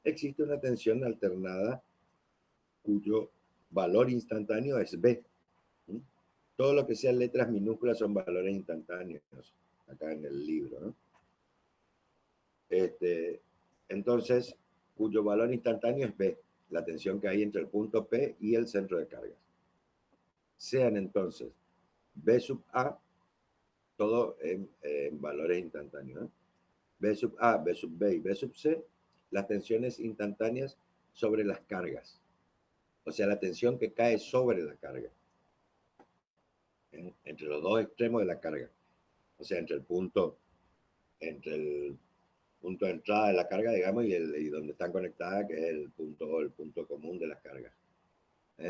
existe una tensión alternada cuyo valor instantáneo es B. Todo lo que sean letras minúsculas son valores instantáneos, acá en el libro, ¿no? Entonces, cuyo valor instantáneo es B, la tensión que hay entre el punto P y el centro de cargas. Sean entonces B sub A, todo en valores instantáneos, ¿no? B sub A, B sub B y B sub C, las tensiones instantáneas sobre las cargas. O sea, la tensión que cae sobre la carga. Entre los dos extremos de la carga. O sea, entre el punto de entrada de la carga, digamos, y donde están conectadas, que es el punto común de las cargas.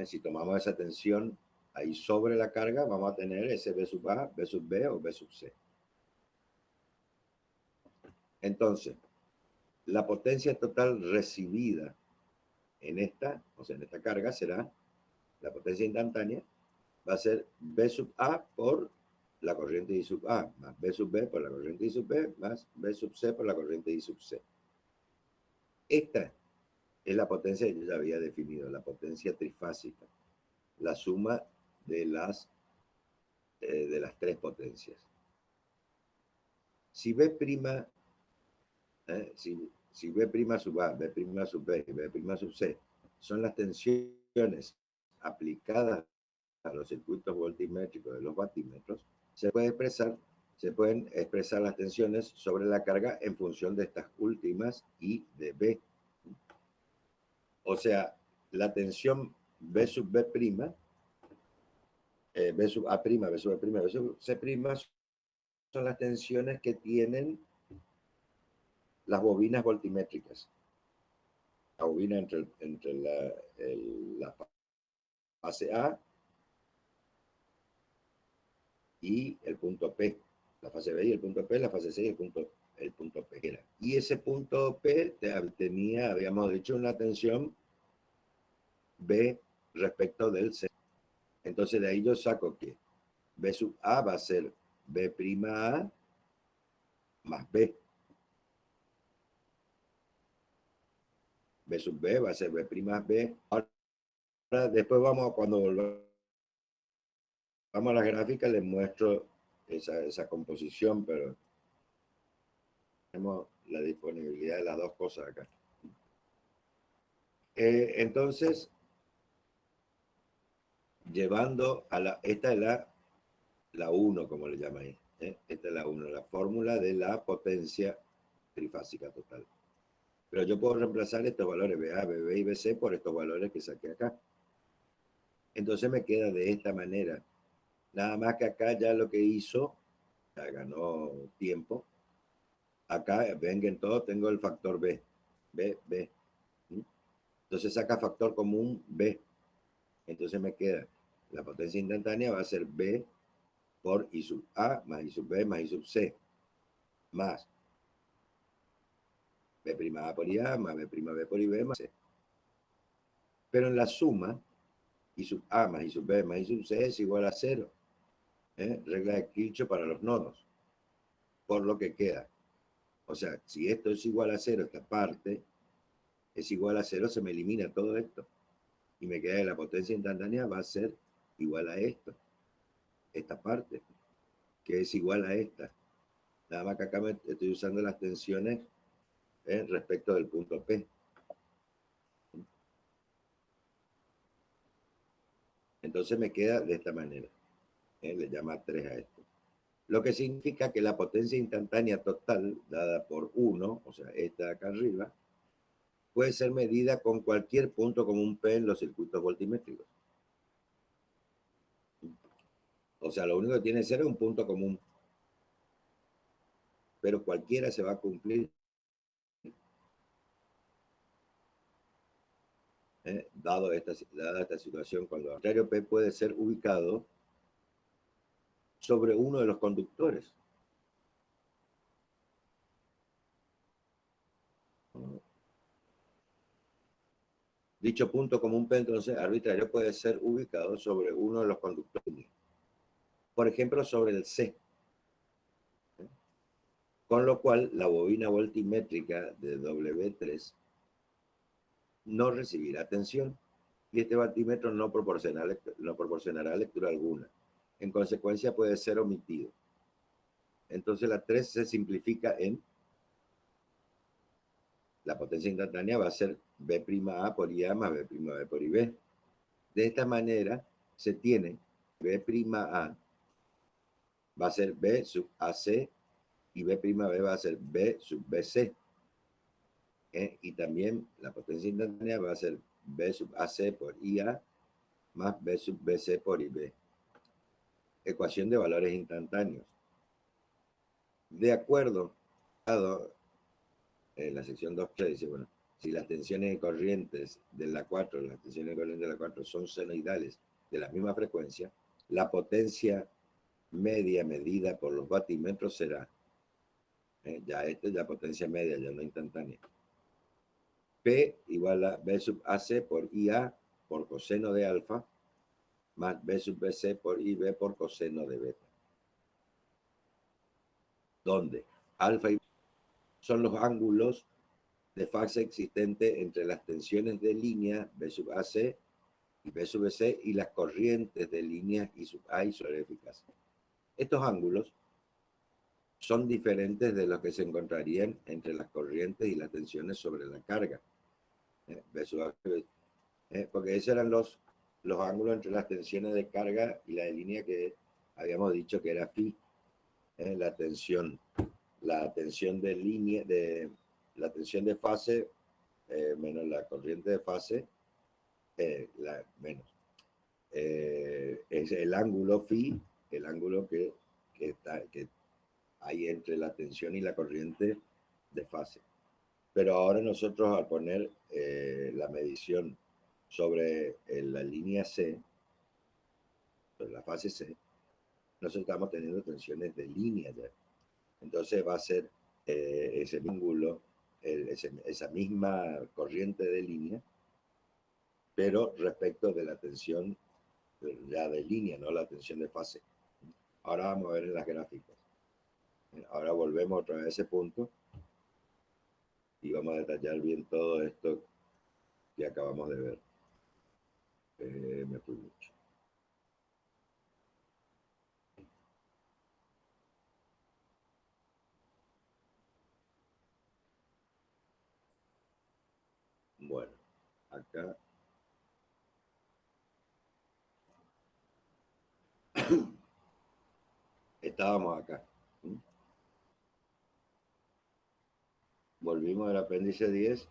Si tomamos esa tensión ahí sobre la carga, vamos a tener ese B sub A, B sub B o B sub C. Entonces, la potencia total recibida en esta carga será, la potencia instantánea, va a ser B sub A por la corriente I sub A, más B sub B por la corriente I sub B, más B sub C por la corriente I sub C. Esta es la potencia que yo ya había definido, la potencia trifásica, la suma de las tres potencias. Si B', si B' sub A, B' sub B y B' sub C son las tensiones aplicadas a los circuitos voltimétricos de los vatímetros, se pueden expresar las tensiones sobre la carga en función de estas últimas y de B. O sea, la tensión B sub B', B sub A', B sub B', B sub C' son las tensiones que tienen las bobinas voltimétricas. La bobina entre la fase A y el punto P. La fase B y el punto P, la fase C y el punto P. Y ese punto P habíamos dicho, una tensión B respecto del C. Entonces de ahí yo saco que B sub A va a ser B'A más B. B sub B va a ser B' más B. Ahora, después cuando volvamos a la gráfica, les muestro esa composición, pero tenemos la disponibilidad de las dos cosas acá. Entonces, llevando esta es la 1, como le llaman ahí. Esta es la 1, la fórmula de la potencia trifásica total. Pero yo puedo reemplazar estos valores BA, BB y BC por estos valores que saqué acá. Entonces me queda de esta manera. Nada más que acá ya lo que hizo, ya ganó tiempo. Acá, ven que en todo tengo el factor B. B. Entonces saca factor común B. Entonces me queda, la potencia instantánea va a ser B por I sub A más I sub B más I sub C, más B'A por IA más B'B por IB más C. Pero en la suma, I sub A más I sub B más I sub C es igual a 0. Regla de Kirchhoff para los nodos. Por lo que queda. O sea, si esto es igual a 0, esta parte es igual a 0, se me elimina todo esto. Y me queda que la potencia instantánea va a ser igual a esto. Esta parte, que es igual a esta. Nada más que acá estoy usando las tensiones respecto del punto P. Entonces me queda de esta manera. Le llama 3 a esto. Lo que significa que la potencia instantánea total, dada por 1, o sea, esta de acá arriba, puede ser medida con cualquier punto común P en los circuitos voltimétricos. O sea, lo único que tiene que ser es un punto común. Pero cualquiera se va a cumplir. Dada esta situación, cuando el arbitrario P puede ser ubicado sobre uno de los conductores. Dicho punto común P, entonces, arbitrario puede ser ubicado sobre uno de los conductores. Por ejemplo, sobre el C. Con lo cual, la bobina voltimétrica de W3 no recibirá tensión y este voltímetro no proporcionará lectura alguna. En consecuencia, puede ser omitido. Entonces, la 3 se simplifica en la potencia instantánea va a ser B'A por IA más B'B por IB. De esta manera, se tiene B'A va a ser B sub AC y B'B va a ser B sub BC. Y también la potencia instantánea va a ser B sub AC por IA más B sub BC por IB. Ecuación de valores instantáneos. De acuerdo, en la sección 2.3 dice, bueno, si las tensiones de corrientes de la 4, las tensiones de corriente de la 4 son senoidales de la misma frecuencia, la potencia media medida por los vatímetros será, ya esta es la potencia media, ya no instantánea, P igual a B sub AC por IA por coseno de alfa, más B sub BC por IB por coseno de beta. Donde alfa y son los ángulos de fase existente entre las tensiones de línea B sub AC y B sub C y las corrientes de línea I sub A y su eficaz. Estos ángulos son diferentes de los que se encontrarían entre las corrientes y las tensiones sobre la carga. B sub A, porque esos eran los ángulos entre las tensiones de carga y la de línea que habíamos dicho que era phi. La tensión de línea, la tensión de fase menos la corriente de fase, es el ángulo phi, el ángulo que hay entre la tensión y la corriente de fase. Pero ahora nosotros al poner la medición sobre la línea C, sobre la fase C, nosotros estamos teniendo tensiones de línea ya. Entonces va a ser ese ángulo, esa misma corriente de línea, pero respecto de la tensión ya de línea, no la tensión de fase. Ahora vamos a ver en las gráficas. Ahora volvemos otra vez a ese punto y vamos a detallar bien todo esto que acabamos de ver. Me fui mucho. Bueno, acá estábamos acá. Volvimos al apéndice 10.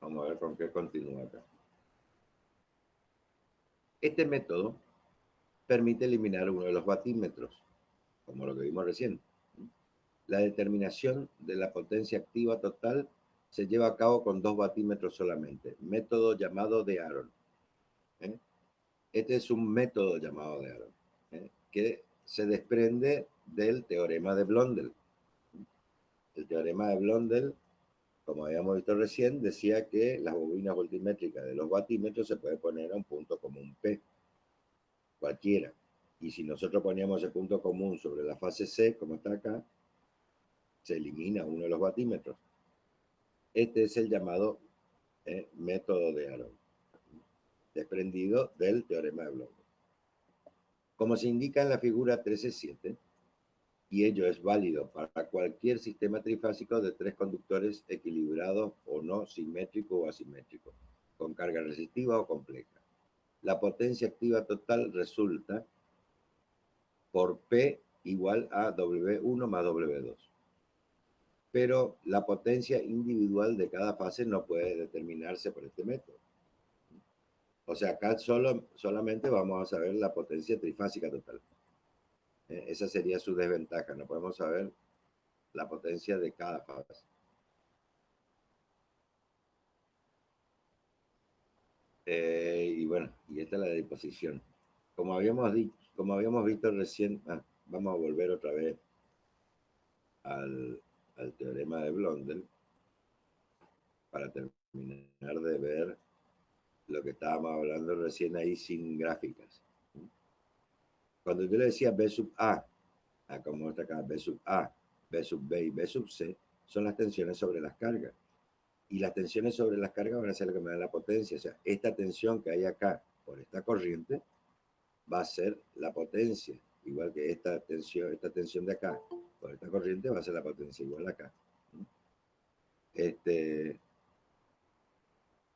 Vamos a ver con qué continúa acá. Este método permite eliminar uno de los batímetros, como lo que vimos recién. La determinación de la potencia activa total se lleva a cabo con 2 batímetros solamente, método llamado de Aaron. Este es un método llamado de Aaron, que se desprende del teorema de Blondel. El teorema de Blondel, como habíamos visto recién, decía que las bobinas voltimétricas de los batímetros se puede poner a un punto común P, cualquiera. Y si nosotros poníamos ese punto común sobre la fase C, como está acá, se elimina uno de los batímetros. Este es el llamado método de Aaron, desprendido del teorema de Blondel. Como se indica en la figura 13.7, y ello es válido para cualquier sistema trifásico de 3 conductores equilibrados o no, simétrico o asimétrico, con carga resistiva o compleja. La potencia activa total resulta por P igual a W1 más W2. Pero la potencia individual de cada fase no puede determinarse por este método. O sea, acá solamente vamos a saber la potencia trifásica total. Esa sería su desventaja, no podemos saber la potencia de cada fase. Y bueno, y esta es la disposición. Como habíamos visto recién, vamos a volver otra vez al teorema de Blondel para terminar de ver lo que estábamos hablando recién ahí sin gráficas. Cuando yo le decía B sub A, como está acá, B sub A, B sub B y B sub C, son las tensiones sobre las cargas. Y las tensiones sobre las cargas van a ser lo que me da la potencia. O sea, esta tensión que hay acá por esta corriente va a ser la potencia, igual que esta tensión de acá por esta corriente va a ser la potencia igual acá.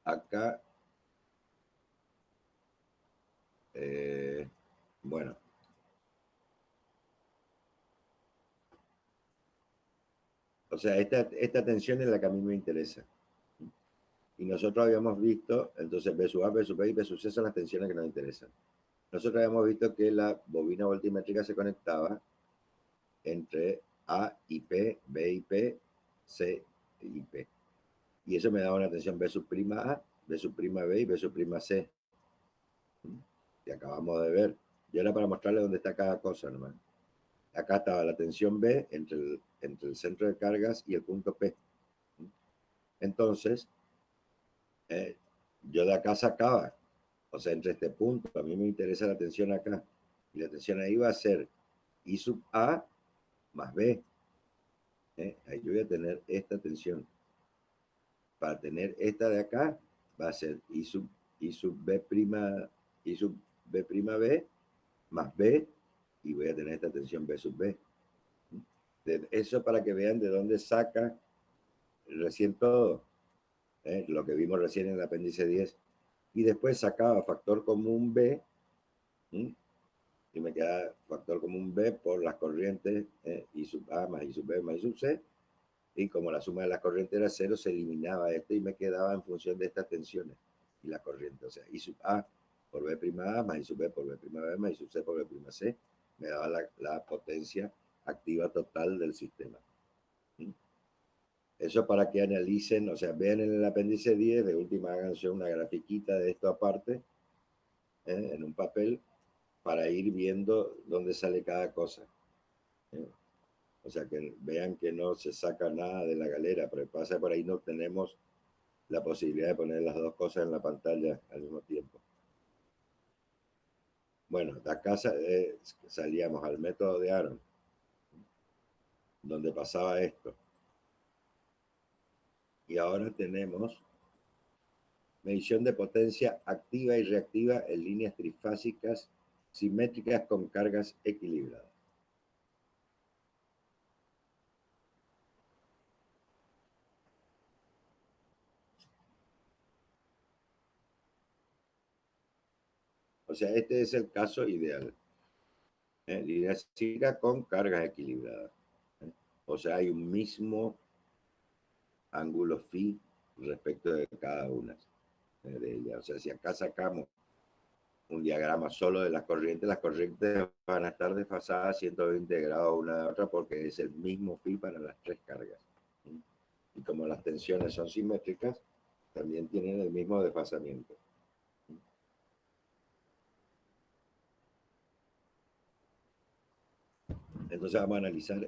Acá, bueno, o sea, esta tensión es la que a mí me interesa. Y nosotros habíamos visto, entonces B sub A, B sub B y B sub C son las tensiones que nos interesan. Nosotros habíamos visto que la bobina voltimétrica se conectaba entre A y P, B y P, C y P. Y eso me daba una tensión B sub prima A, B sub prima B y B sub prima C. Que acabamos de ver. Y ahora para mostrarle dónde está cada cosa nomás. Acá estaba la tensión B entre el centro de cargas y el punto P. Entonces, yo de acá sacaba, o sea, entre este punto, a mí me interesa la tensión acá. Y la tensión ahí va a ser I sub A más B. Ahí yo voy a tener esta tensión. Para tener esta de acá, va a ser I sub B prima, I sub B prima B más B, y voy a tener esta tensión B sub B. Eso para que vean de dónde saca recién todo, lo que vimos recién en el apéndice 10. Y después sacaba factor común B, y me queda factor común B por las corrientes I sub A más I sub B más I sub C, y como la suma de las corrientes era cero, se eliminaba esto y me quedaba en función de estas tensiones y la corriente. O sea, I sub A por B' A más I sub B por B' B más I sub C por B' C me daba la potencia activa total del sistema. Eso para que analicen, o sea, vean en el apéndice 10, de última háganse una grafiquita de esto aparte, en un papel, para ir viendo dónde sale cada cosa. O sea, que vean que no se saca nada de la galera, pero pasa por ahí no tenemos la posibilidad de poner las dos cosas en la pantalla al mismo tiempo. Bueno, de acá salíamos al método de Aaron, donde pasaba esto. Y ahora tenemos medición de potencia activa y reactiva en líneas trifásicas simétricas con cargas equilibradas. O sea, este es el caso ideal. Línea trifásica con cargas equilibradas. O sea, hay un mismo ángulo phi respecto de cada una de ellas. O sea, si acá sacamos un diagrama solo de las corrientes van a estar desfasadas 120 grados una de otra porque es el mismo phi para las tres cargas. Y como las tensiones son simétricas, también tienen el mismo desfasamiento. Entonces vamos a analizar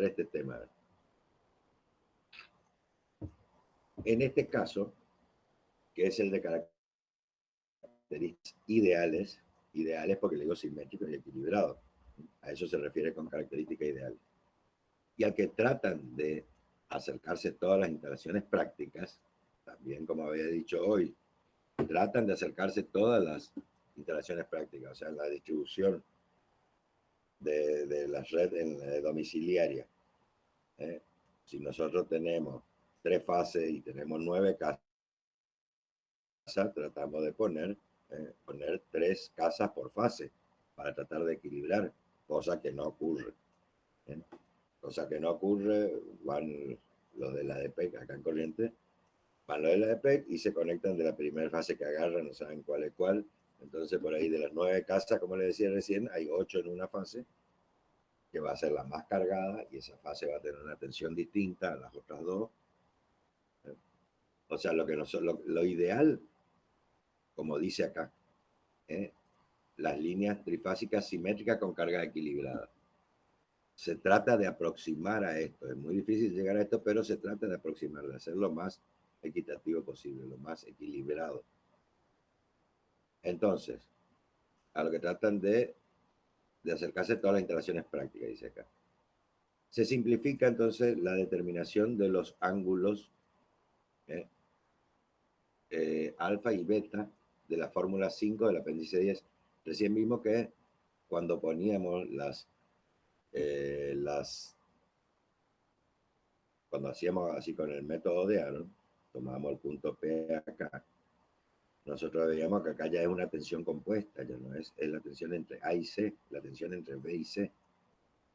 este tema. En este caso, que es el de características ideales porque le digo simétrico y equilibrado. A eso se refiere con característica ideal. Y al que tratan de acercarse todas las instalaciones prácticas, también como había dicho hoy, tratan de acercarse todas las instalaciones prácticas, o sea, la distribución de la red domiciliaria. Si nosotros tenemos 3 fases y tenemos 9 casas, tratamos de poner 3 casas por fase para tratar de equilibrar, cosa que no ocurre. Cosa que no ocurre, van los de la DPEC acá en Corrientes, van los de la DPEC y se conectan de la primera fase que agarran, no saben cuál es cuál. Entonces, por ahí de las 9 casas, como les decía recién, hay 8 en una fase, que va a ser la más cargada, y esa fase va a tener una tensión distinta a las otras dos. O sea, lo ideal, como dice acá, las líneas trifásicas simétricas con carga equilibrada. Se trata de aproximar a esto. Es muy difícil llegar a esto, pero se trata de aproximar, de hacer lo más equitativo posible, lo más equilibrado. Entonces, a lo que tratan de acercarse a todas las instalaciones prácticas, dice acá. Se simplifica entonces la determinación de los ángulos alfa y beta de la fórmula 5 del apéndice 10. Recién vimos que cuando poníamos cuando hacíamos así con el método de Aaron, tomábamos el punto P acá, nosotros veíamos que acá ya es una tensión compuesta, ya no es la tensión entre A y C, la tensión entre B y C,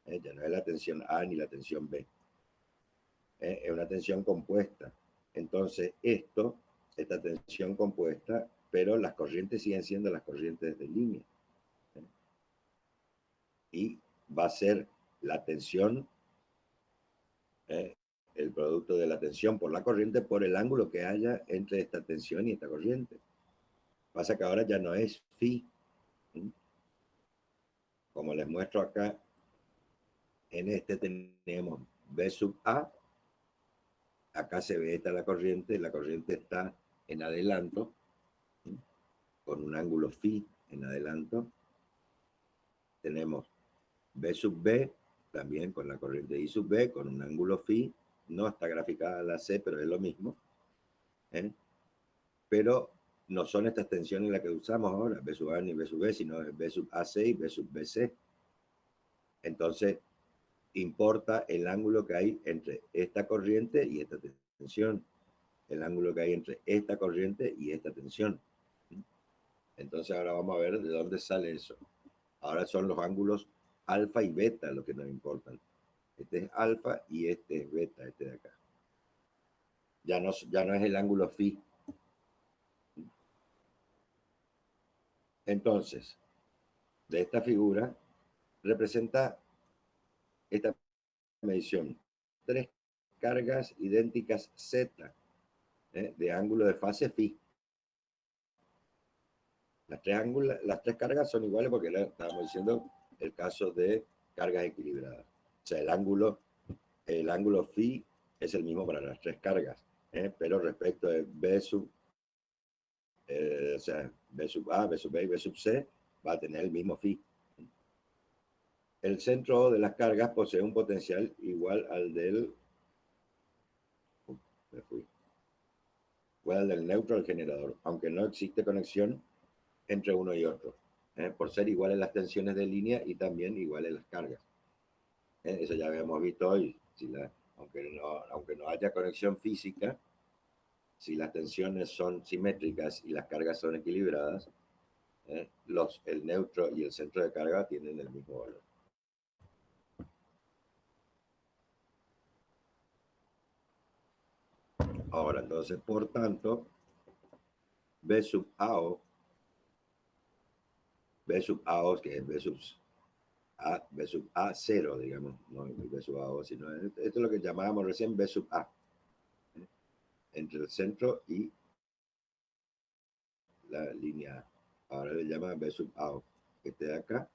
ya no es la tensión A ni la tensión B, es una tensión compuesta. Entonces esta tensión compuesta, pero las corrientes siguen siendo las corrientes de línea. Y va a ser la tensión, el producto de la tensión por la corriente por el ángulo que haya entre esta tensión y esta corriente. Pasa que ahora ya no es phi. Como les muestro acá, en este tenemos B sub A, acá se ve esta la corriente está en adelanto, con un ángulo phi en adelanto. Tenemos B sub B, también con la corriente I sub B, con un ángulo phi, no está graficada la C, pero es lo mismo, ¿eh? Pero no son estas tensiones las que usamos ahora, B sub A ni B sub B, sino B sub AC y B sub BC. Entonces, importa el ángulo que hay entre esta corriente y esta tensión, el ángulo que hay entre esta corriente y esta tensión. Entonces ahora vamos a ver de dónde sale eso. Ahora son los ángulos alfa y beta los que nos importan. Este es alfa y este es beta, este de acá. Ya no es el ángulo phi. Entonces, de esta figura representa esta medición. Tres cargas idénticas Z, de ángulo de fase phi. Las tres cargas son iguales porque estábamos diciendo el caso de cargas equilibradas. O sea, el ángulo phi es el mismo para las tres cargas, pero respecto de B sub, o sea, B sub A, B sub B y B sub C, va a tener el mismo phi. El centro de las cargas posee un potencial igual al del igual al del neutro del generador, aunque no existe conexión entre uno y otro, por ser iguales las tensiones de línea y también iguales las cargas. Eso ya habíamos visto hoy. Aunque no haya conexión física, si las tensiones son simétricas y las cargas son equilibradas, el neutro y el centro de carga tienen el mismo valor. Ahora, entonces, por tanto, B sub AO, que es B sub A0, digamos, no B sub AO, sino esto es lo que llamábamos recién B sub A, entre el centro y la línea A. Ahora le llaman B sub AO, este de acá.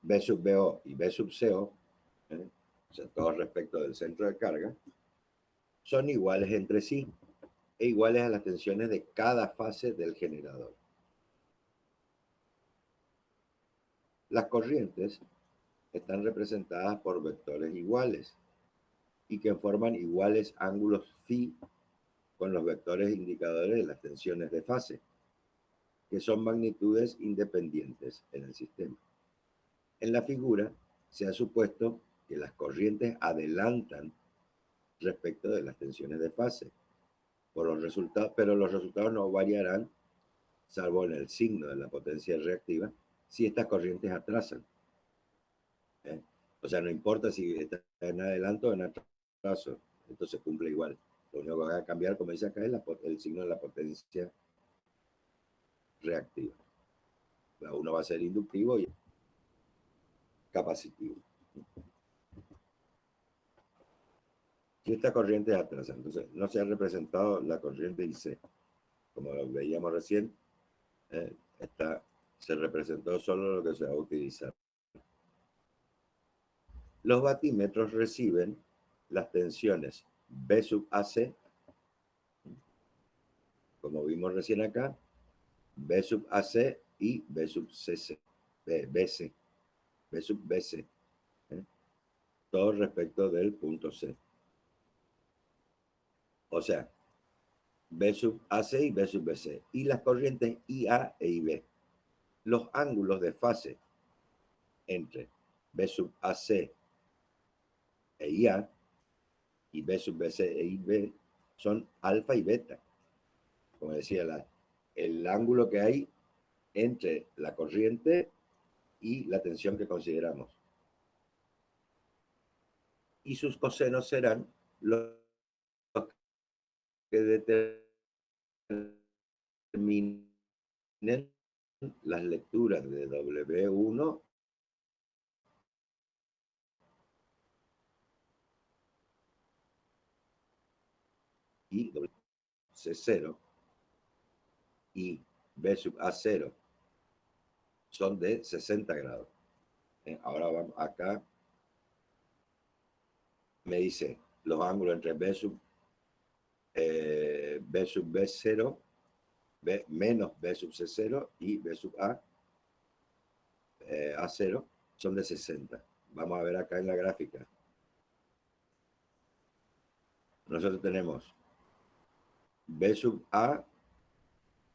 B sub BO y B sub CO, o sea, todos respecto del centro de carga, son iguales entre sí e iguales a las tensiones de cada fase del generador. Las corrientes están representadas por vectores iguales y que forman iguales ángulos phi con los vectores indicadores de las tensiones de fase, que son magnitudes independientes en el sistema. En la figura se ha supuesto que las corrientes adelantan respecto de las tensiones de fase, pero los resultados no variarán, salvo en el signo de la potencia reactiva, si estas corrientes atrasan. O sea, no importa si está en adelanto o en atraso, esto se cumple igual. Lo único que va a cambiar, como dice acá, es el signo de la potencia reactiva. Uno va a ser inductivo y capacitivo. Si esta corriente atrasa, entonces no se ha representado la corriente IC, como lo veíamos recién, se representó solo lo que se va a utilizar. Los batímetros reciben las tensiones B sub AC, como vimos recién acá, B sub AC y B sub CC, BC, B sub BC, todo respecto del punto C. O sea, B sub AC y B sub BC, y las corrientes IA e IB. Los ángulos de fase entre B sub AC e IA y B sub BC e IB son alfa y beta. Como decía, el ángulo que hay entre la corriente y la tensión que consideramos. Y sus cosenos serán los que determinen las lecturas de W1 y C0 y B sub A0 son de 60 grados. Ahora vamos acá, me dice los ángulos entre B sub B0 B menos B sub C0 y B sub A, A0, son de 60. Vamos a ver acá en la gráfica. Nosotros tenemos B sub A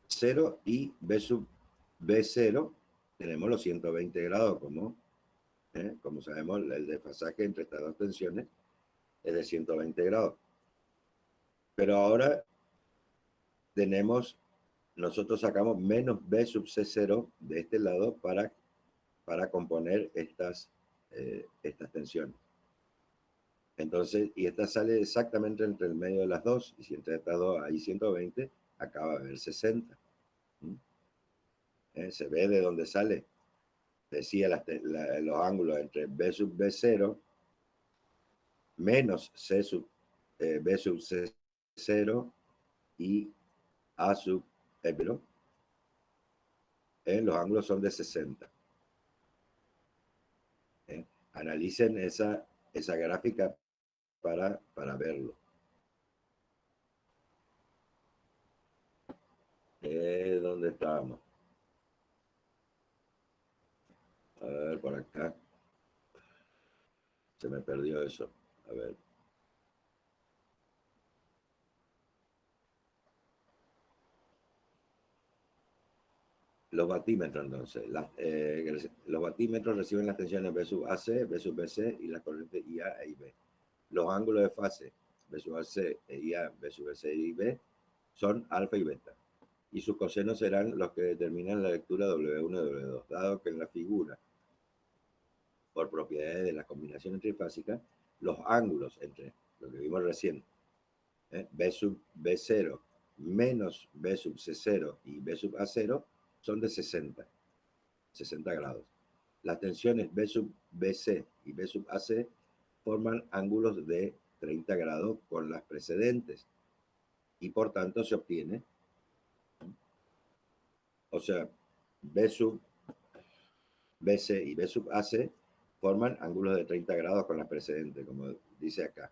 0 y B sub B0. Tenemos los 120 grados, como sabemos, el desfasaje entre estas dos tensiones es de 120 grados. Pero ahora nosotros sacamos menos B sub C0 de este lado para componer estas tensiones. Entonces, y esta sale exactamente entre el medio de las dos, y si entre estas dos hay 120, acá va a haber 60. Se ve de dónde sale. Decía los ángulos entre B sub B0 menos B sub C0 y A sub B0. Los ángulos son de 60. Analicen esa gráfica para verlo. ¿Dónde estábamos? A ver, por acá. Se me perdió eso. A ver. Los batímetros, entonces. Los batímetros reciben las tensiones B sub AC, B sub BC y las corrientes IA e IB. Los ángulos de fase B sub AC e IA, B sub BC y IB son alfa y beta. Y sus cosenos serán los que determinan la lectura W1 y W2, dado que en la figura, por propiedades de la combinación trifásica, los ángulos entre lo que vimos recién, B sub B0 menos B sub C0 y B sub A0 son de 60 grados. Las tensiones B sub BC y B sub AC forman ángulos de 30 grados con las precedentes y por tanto se obtiene, o sea, B sub BC y B sub AC forman ángulos de 30 grados con las precedentes, como dice acá.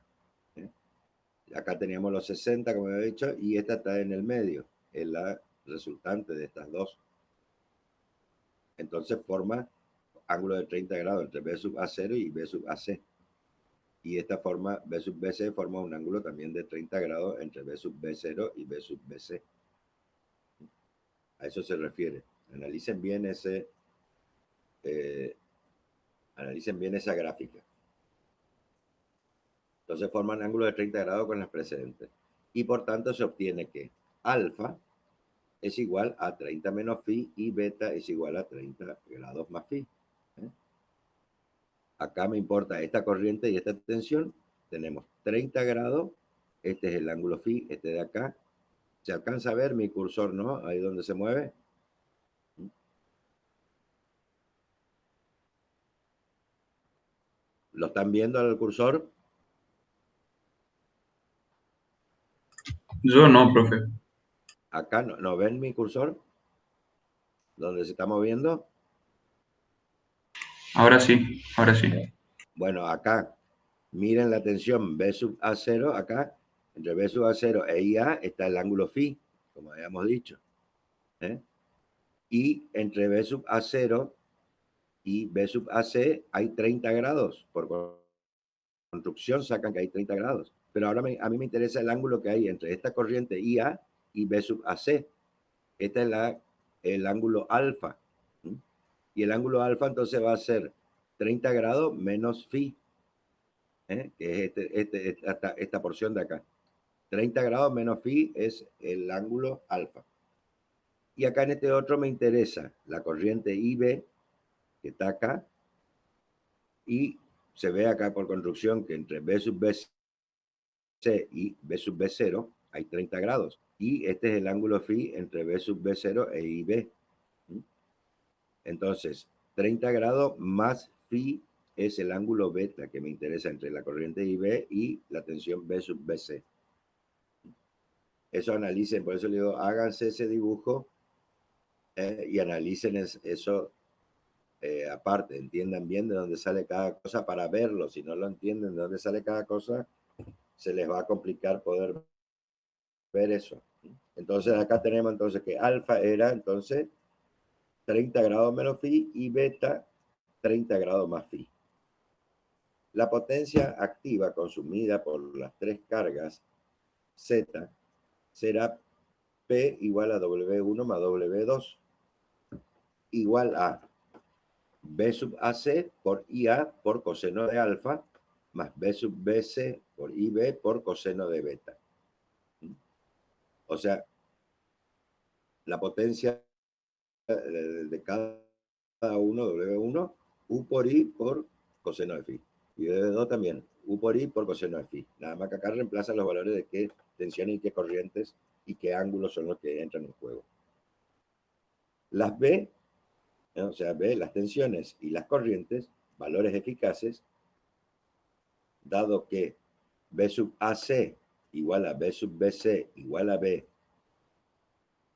Acá teníamos los 60, como he dicho, y esta está en el medio, es la resultante de estas dos. Entonces forma ángulo de 30 grados entre B sub A0 y B sub AC. Y esta forma, B sub BC, forma un ángulo también de 30 grados entre B sub B0 y B sub BC. A eso se refiere. Analicen bien esa gráfica. Entonces forman ángulos de 30 grados con las precedentes. Y por tanto se obtiene que alfa es igual a 30 menos phi y beta es igual a 30 grados más phi. Acá me importa esta corriente y esta tensión. Tenemos 30 grados. Este es el ángulo phi, este de acá. ¿Se alcanza a ver mi cursor, no? Ahí donde se mueve. ¿Lo están viendo al cursor? Yo no, profe. Acá, ¿no ven mi cursor? ¿Dónde se está moviendo? Ahora sí, ahora sí. Bueno, acá, miren la tensión B sub A0, acá, entre B sub A0 e IA está el ángulo phi, como habíamos dicho. Y entre B sub A0 y B sub AC hay 30 grados. Por construcción sacan que hay 30 grados. Pero ahora a mí me interesa el ángulo que hay entre esta corriente IA y B sub AC. Este es el ángulo alfa. Y el ángulo alfa entonces va a ser 30 grados menos phi, que es esta porción de acá. 30 grados menos phi es el ángulo alfa. Y acá en este otro me interesa la corriente IB, que está acá, y se ve acá por construcción que entre B sub BC y B sub B0 hay 30 grados. Y este es el ángulo phi entre B sub B0 e IB. Entonces, 30 grados más phi es el ángulo beta que me interesa entre la corriente IB y la tensión B sub BC. Eso analicen, por eso le digo, háganse ese dibujo y analicen eso aparte, entiendan bien de dónde sale cada cosa para verlo. Si no lo entienden de dónde sale cada cosa, se les va a complicar poder ver eso. Entonces acá tenemos entonces que alfa era entonces 30 grados menos phi y beta 30 grados más phi. La potencia activa consumida por las tres cargas Z será P igual a W1 más W2 igual a B sub AC por IA por coseno de alfa más B sub BC por IB por coseno de beta. O sea, la potencia de cada uno, W1, U por I por coseno de phi. Y W2 también, U por I por coseno de phi. Nada más que acá reemplaza los valores de qué tensiones y qué corrientes y qué ángulos son los que entran en juego. Las B, o sea, B, las tensiones y las corrientes, valores eficaces, dado que B sub AC igual a B sub BC igual a B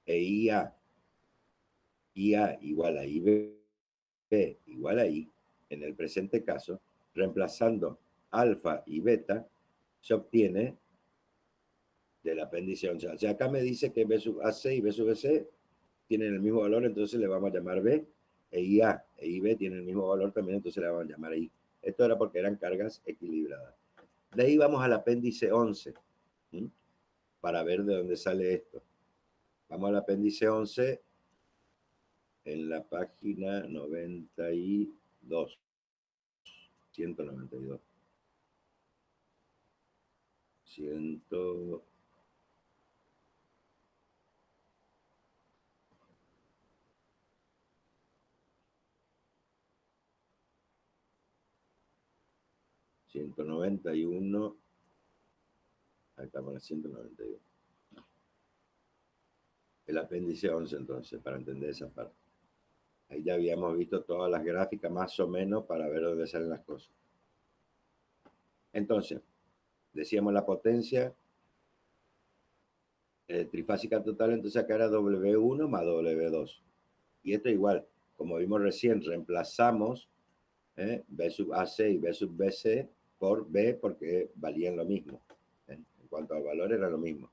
e IA igual a IB igual a I, en el presente caso, reemplazando alfa y beta, se obtiene del apéndice 11. O sea, acá me dice que B sub AC y B sub BC tienen el mismo valor, entonces le vamos a llamar B, e IA e IB tienen el mismo valor también, entonces le vamos a llamar I. Esto era porque eran cargas equilibradas. De ahí vamos al apéndice 11, ¿sí? Para ver de dónde sale esto. Vamos al apéndice 11 en la página 92. 192. 100, 191. Ahí estamos en la 192. El apéndice 11 entonces, para entender esa parte. Ahí ya habíamos visto todas las gráficas más o menos para ver dónde salen las cosas. Entonces, decíamos la potencia trifásica total, entonces acá era W1 más W2. Y esto igual, como vimos recién, reemplazamos B sub AC y B sub BC por B porque valían lo mismo. En cuanto al valor era lo mismo.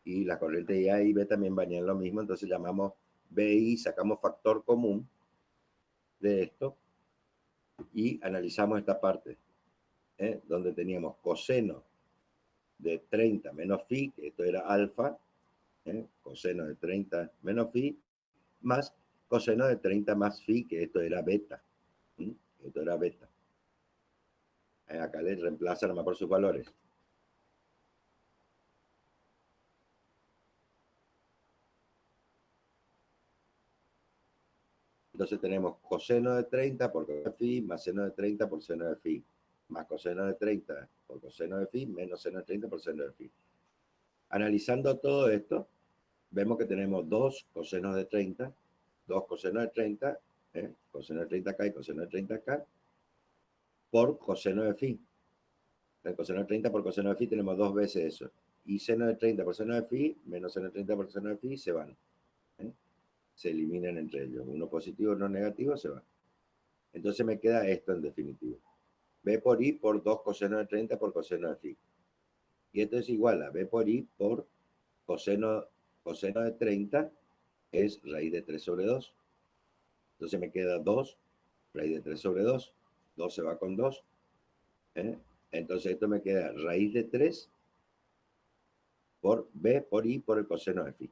Y la corriente IA y B también valían lo mismo, entonces llamamos BI, sacamos factor común de esto y analizamos esta parte, donde teníamos coseno de 30 menos phi, que esto era alfa, coseno de 30 menos phi, más coseno de 30 más phi, que esto era beta. Esto era beta. Acá le reemplaza nomás por sus valores. Entonces tenemos coseno de 30 por coseno de phi, más seno de 30 por seno de phi, más coseno de 30 por coseno de phi, menos seno de 30 por seno de phi. Analizando todo esto, vemos que tenemos dos cosenos de 30, dos cosenos de 30, coseno de 30 acá y coseno de 30 acá, por coseno de phi. El coseno de 30 por coseno de phi tenemos dos veces eso. Y seno de 30 por seno de phi, menos seno de 30 por seno de phi, se van. Se eliminan entre ellos. Uno positivo, uno negativo, se van. Entonces me queda esto en definitiva. B por I por 2 coseno de 30 por coseno de phi. Y esto es igual a B por I por coseno de 30 es raíz de 3 sobre 2. Entonces me queda 2, raíz de 3 sobre 2. 2 se va con 2. Entonces esto me queda raíz de 3 por B por I por el coseno de phi.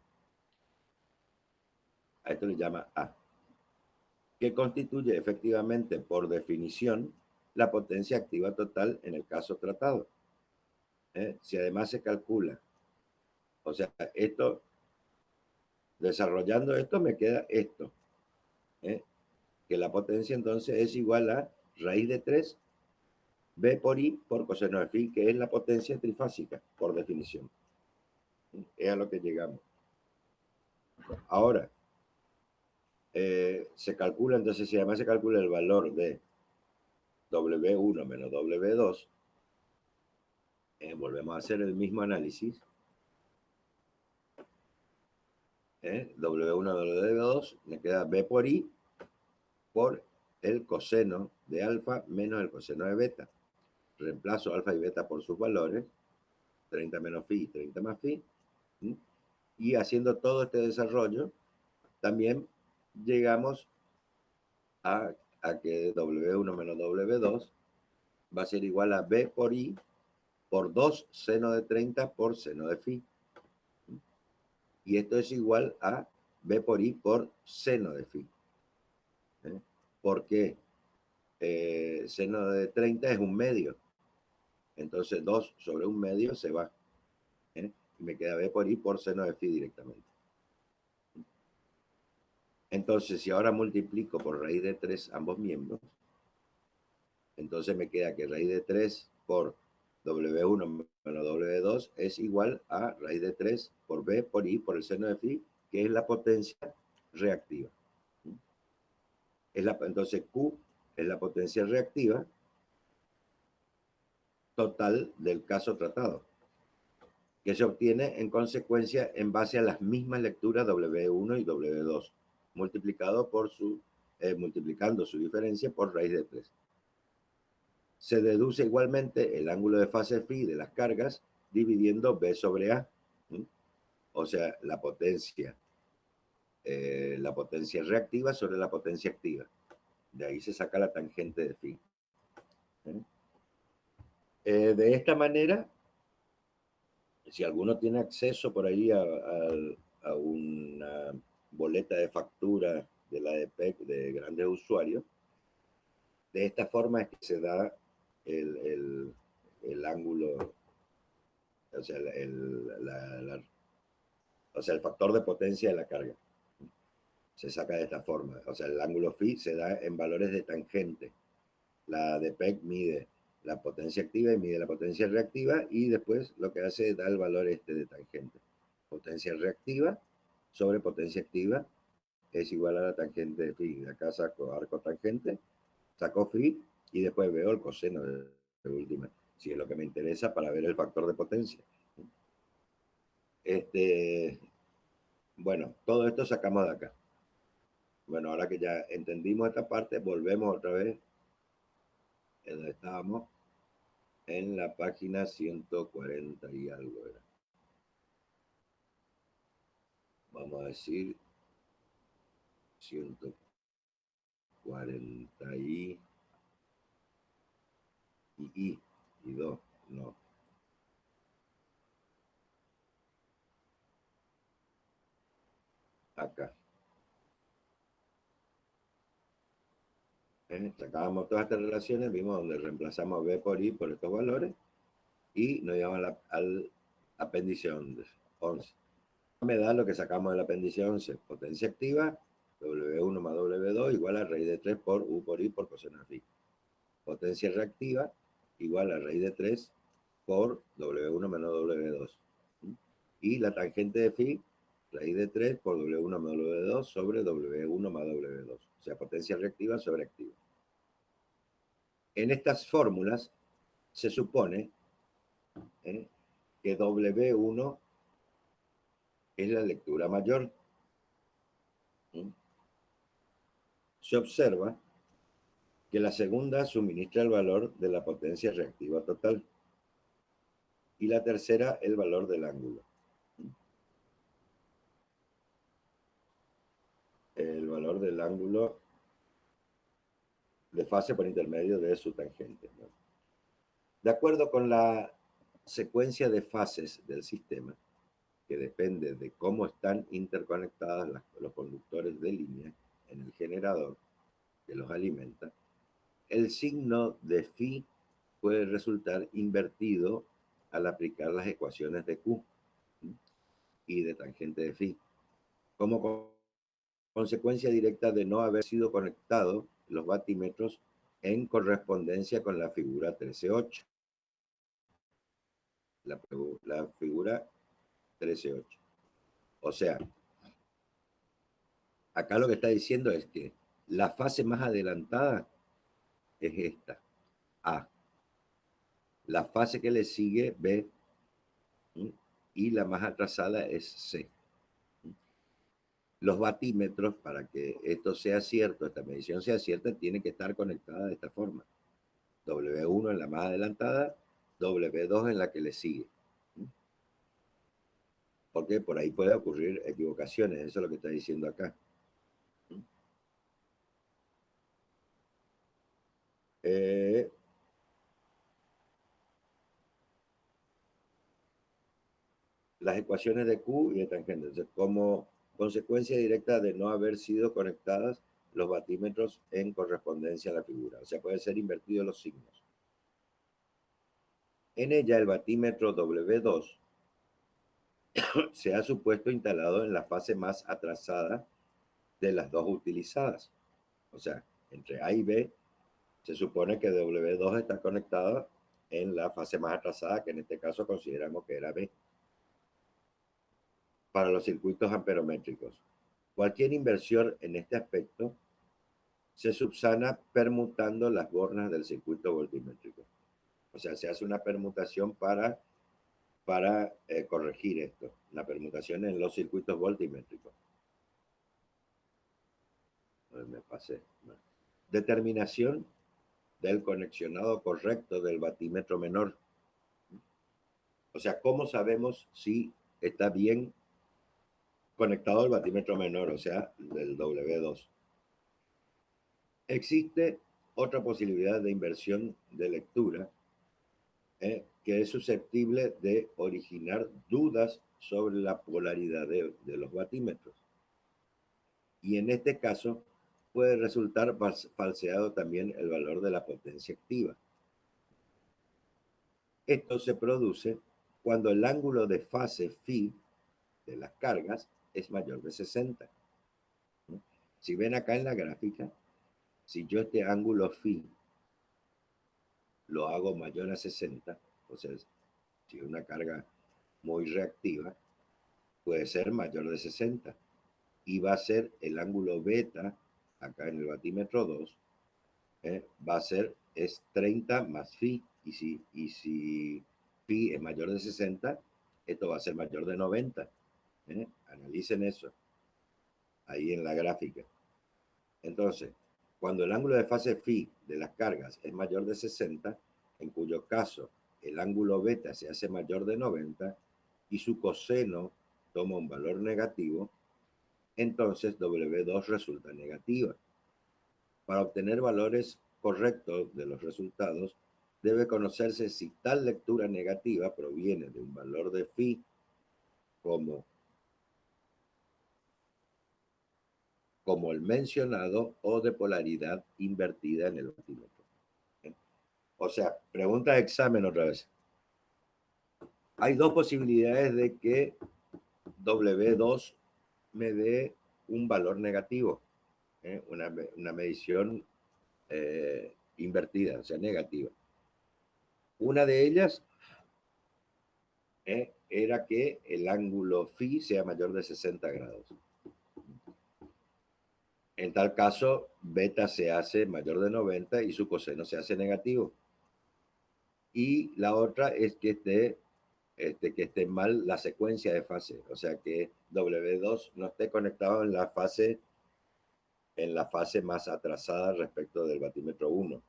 A esto le llama A, que constituye efectivamente, por definición, la potencia activa total en el caso tratado. Si además se calcula, o sea, esto, desarrollando esto, me queda esto, que la potencia entonces es igual a raíz de 3 B por I por coseno de phi, que es la potencia trifásica, por definición. Es a lo que llegamos. Ahora, se calcula, entonces, si además se calcula el valor de W1 menos W2, volvemos a hacer el mismo análisis. W1 W2, me queda B por I por el coseno de alfa menos el coseno de beta. Reemplazo alfa y beta por sus valores, 30 menos phi y 30 más phi. Y haciendo todo este desarrollo, también llegamos a, que W1 menos W2 va a ser igual a B por I por 2 seno de 30 por seno de phi. Y esto es igual a B por I por seno de phi. ¿Por qué? Seno de 30 es un medio. Entonces 2 sobre un medio se va. Y me queda B por I por seno de phi directamente. Entonces, si ahora multiplico por raíz de 3 ambos miembros, entonces me queda que raíz de 3 por W1 menos W2 es igual a raíz de 3 por B por I por el seno de phi, que es la potencia reactiva. Entonces Q es la potencia reactiva total del caso tratado, que se obtiene en consecuencia en base a las mismas lecturas W1 y W2, multiplicando su diferencia por raíz de 3. Se deduce igualmente el ángulo de fase phi de las cargas dividiendo B sobre A. O sea, la potencia reactiva sobre la potencia activa. De ahí se saca la tangente de phi. De esta manera, si alguno tiene acceso por ahí a una boleta de factura de la ADPEC de grandes usuarios, de esta forma es que se da el ángulo, o sea, el factor de potencia de la carga. Se saca de esta forma. O sea, el ángulo phi se da en valores de tangente. La ADPEC mide la potencia activa y mide la potencia reactiva, y después lo que hace es dar el valor de tangente. Potencia reactiva sobre potencia activa es igual a la tangente de phi. De acá saco arco tangente, saco phi y después veo el coseno de última, si es lo que me interesa para ver el factor de potencia. Bueno, todo esto sacamos de acá. Bueno, ahora que ya entendimos esta parte, volvemos otra vez en donde estábamos, en la página 140 y algo era. Vamos a decir 140 y 2, no. Acá. Sacábamos todas estas relaciones, vimos donde reemplazamos B por I por estos valores y nos llevamos al apéndice 11. Me da lo que sacamos del apéndice 11, potencia activa, W1 más W2 igual a raíz de 3 por U por I por coseno de phi. Potencia reactiva igual a raíz de 3 por W1 menos W2. Y la tangente de phi, raíz de 3 por W1 más W2 sobre W1 más W2. O sea, potencia reactiva sobre activa. En estas fórmulas se supone que W1 es la lectura mayor. Se observa que la segunda suministra el valor de la potencia reactiva total y la tercera el valor del ángulo. El valor del ángulo de fase por intermedio de su tangente. De acuerdo con la secuencia de fases del sistema, que depende de cómo están interconectados los conductores de línea en el generador que los alimenta, el signo de phi puede resultar invertido al aplicar las ecuaciones de Q y de tangente de phi, como consecuencia directa de no haber sido conectados los batímetros en correspondencia con la figura 13.8. La figura 13.8. O sea, acá lo que está diciendo es que la fase más adelantada es esta, A. La fase que le sigue, B. Y la más atrasada es C. Los batímetros, para que esto sea cierto, esta medición sea cierta, tiene que estar conectada de esta forma. W1 en la más adelantada, W2 en la que le sigue. porque por ahí puede ocurrir equivocaciones, eso es lo que está diciendo acá. Las ecuaciones de Q y de tangente. Entonces, como consecuencia directa de no haber sido conectadas los batímetros en correspondencia a la figura. O sea, pueden ser invertidos los signos. En ella, el batímetro W2 se ha supuesto instalado en la fase más atrasada de las dos utilizadas. O sea, entre A y B, se supone que W2 está conectado en la fase más atrasada, que en este caso consideramos que era B, para los circuitos amperométricos. Cualquier inversión en este aspecto se subsana permutando las bornas del circuito voltimétrico. O sea, se hace una permutación para corregir esto, la permutación en los circuitos voltimétricos. Me pasé. Determinación del conexionado correcto del batímetro menor. O sea, ¿cómo sabemos si está bien conectado el batímetro menor, o sea, del W2? Existe otra posibilidad de inversión de lectura que es susceptible de originar dudas sobre la polaridad de los batímetros. Y en este caso puede resultar falseado también el valor de la potencia activa. Esto se produce cuando el ángulo de fase phi de las cargas es mayor de 60. Si ven acá en la gráfica, si yo este ángulo phi lo hago mayor a 60, o sea, si una carga muy reactiva, puede ser mayor de 60. Y va a ser el ángulo beta, acá en el batímetro 2, va a ser es 30 más phi. Y si phi es mayor de 60, esto va a ser mayor de 90. Analicen eso ahí en la gráfica. Entonces, cuando el ángulo de fase phi de las cargas es mayor de 60, en cuyo caso el ángulo beta se hace mayor de 90 y su coseno toma un valor negativo, entonces W2 resulta negativa. Para obtener valores correctos de los resultados, debe conocerse si tal lectura negativa proviene de un valor de phi como el mencionado o de polaridad invertida en el batímetro. O sea, pregunta de examen otra vez. Hay dos posibilidades de que W2 me dé un valor negativo, una medición invertida, o sea, negativa. Una de ellas era que el ángulo phi sea mayor de 60 grados. En tal caso, beta se hace mayor de 90 y su coseno se hace negativo. Y la otra es que esté mal la secuencia de fase, o sea que W2 no esté conectado en la fase más atrasada respecto del batímetro 1,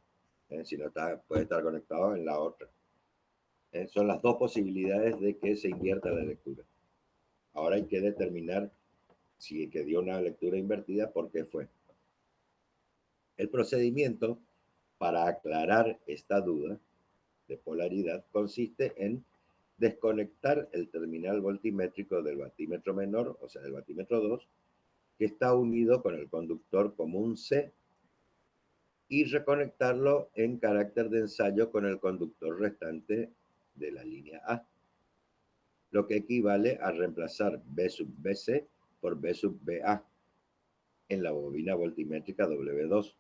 sino puede estar conectado en la otra. Son las dos posibilidades de que se invierta la lectura. Ahora hay que determinar si que dio una lectura invertida, ¿por qué fue? El procedimiento para aclarar esta duda de polaridad consiste en desconectar el terminal voltimétrico del batímetro menor, o sea, del batímetro 2, que está unido con el conductor común C, y reconectarlo en carácter de ensayo con el conductor restante de la línea A, lo que equivale a reemplazar B sub BC por B sub BA en la bobina voltimétrica W2.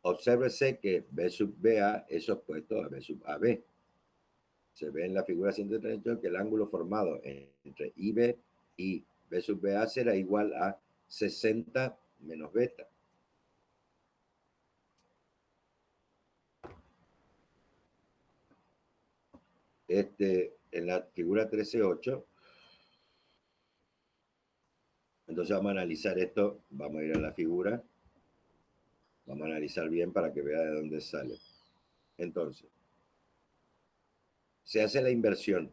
Obsérvese que B sub BA es opuesto a B sub AB. Se ve en la figura 138 que el ángulo formado entre IB y B sub BA será igual a 60 menos beta. En la figura 13.8, entonces vamos a analizar esto, vamos a ir a la figura, vamos a analizar bien para que vea de dónde sale. Entonces, se hace la inversión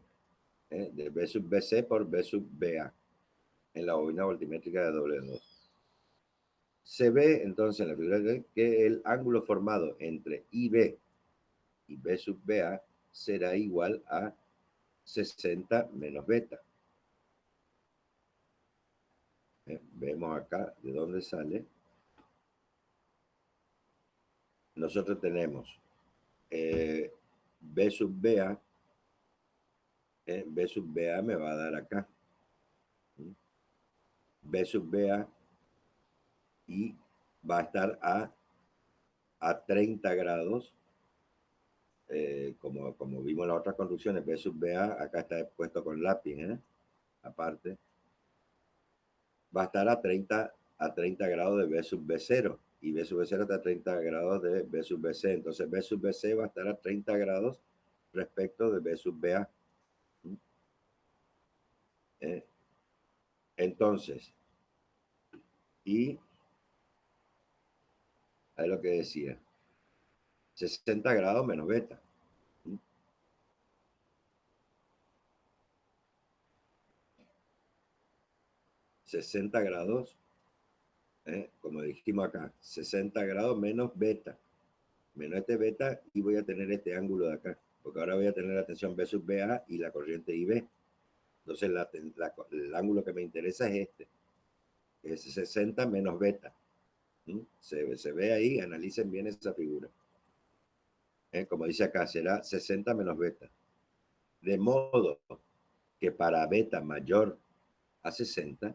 de B sub BC por B sub BA en la bobina voltimétrica de W2. Se ve entonces en la figura que el ángulo formado entre IB y B sub BA será igual a 60 menos beta. Vemos acá de dónde sale. Nosotros tenemos B sub BA. B sub BA me va a dar acá. B sub BA y va a estar a 30 grados. Como vimos en las otras construcciones, B sub BA, acá está puesto con lápiz, aparte, va a estar a 30 grados de B sub B0, y B sub B0 está a 30 grados de B sub BC, entonces B sub BC va a estar a 30 grados respecto de B sub BA. Entonces, y es lo que decía, 60 grados menos beta. 60 grados, como dijimos acá, 60 grados menos beta, menos este beta, y voy a tener este ángulo de acá, porque ahora voy a tener la tensión B sub BA y la corriente IB. Entonces el ángulo que me interesa es este, es 60 menos beta. Se ve ahí, analicen bien esa figura. Como dice acá, será 60 menos beta. De modo que para beta mayor a 60,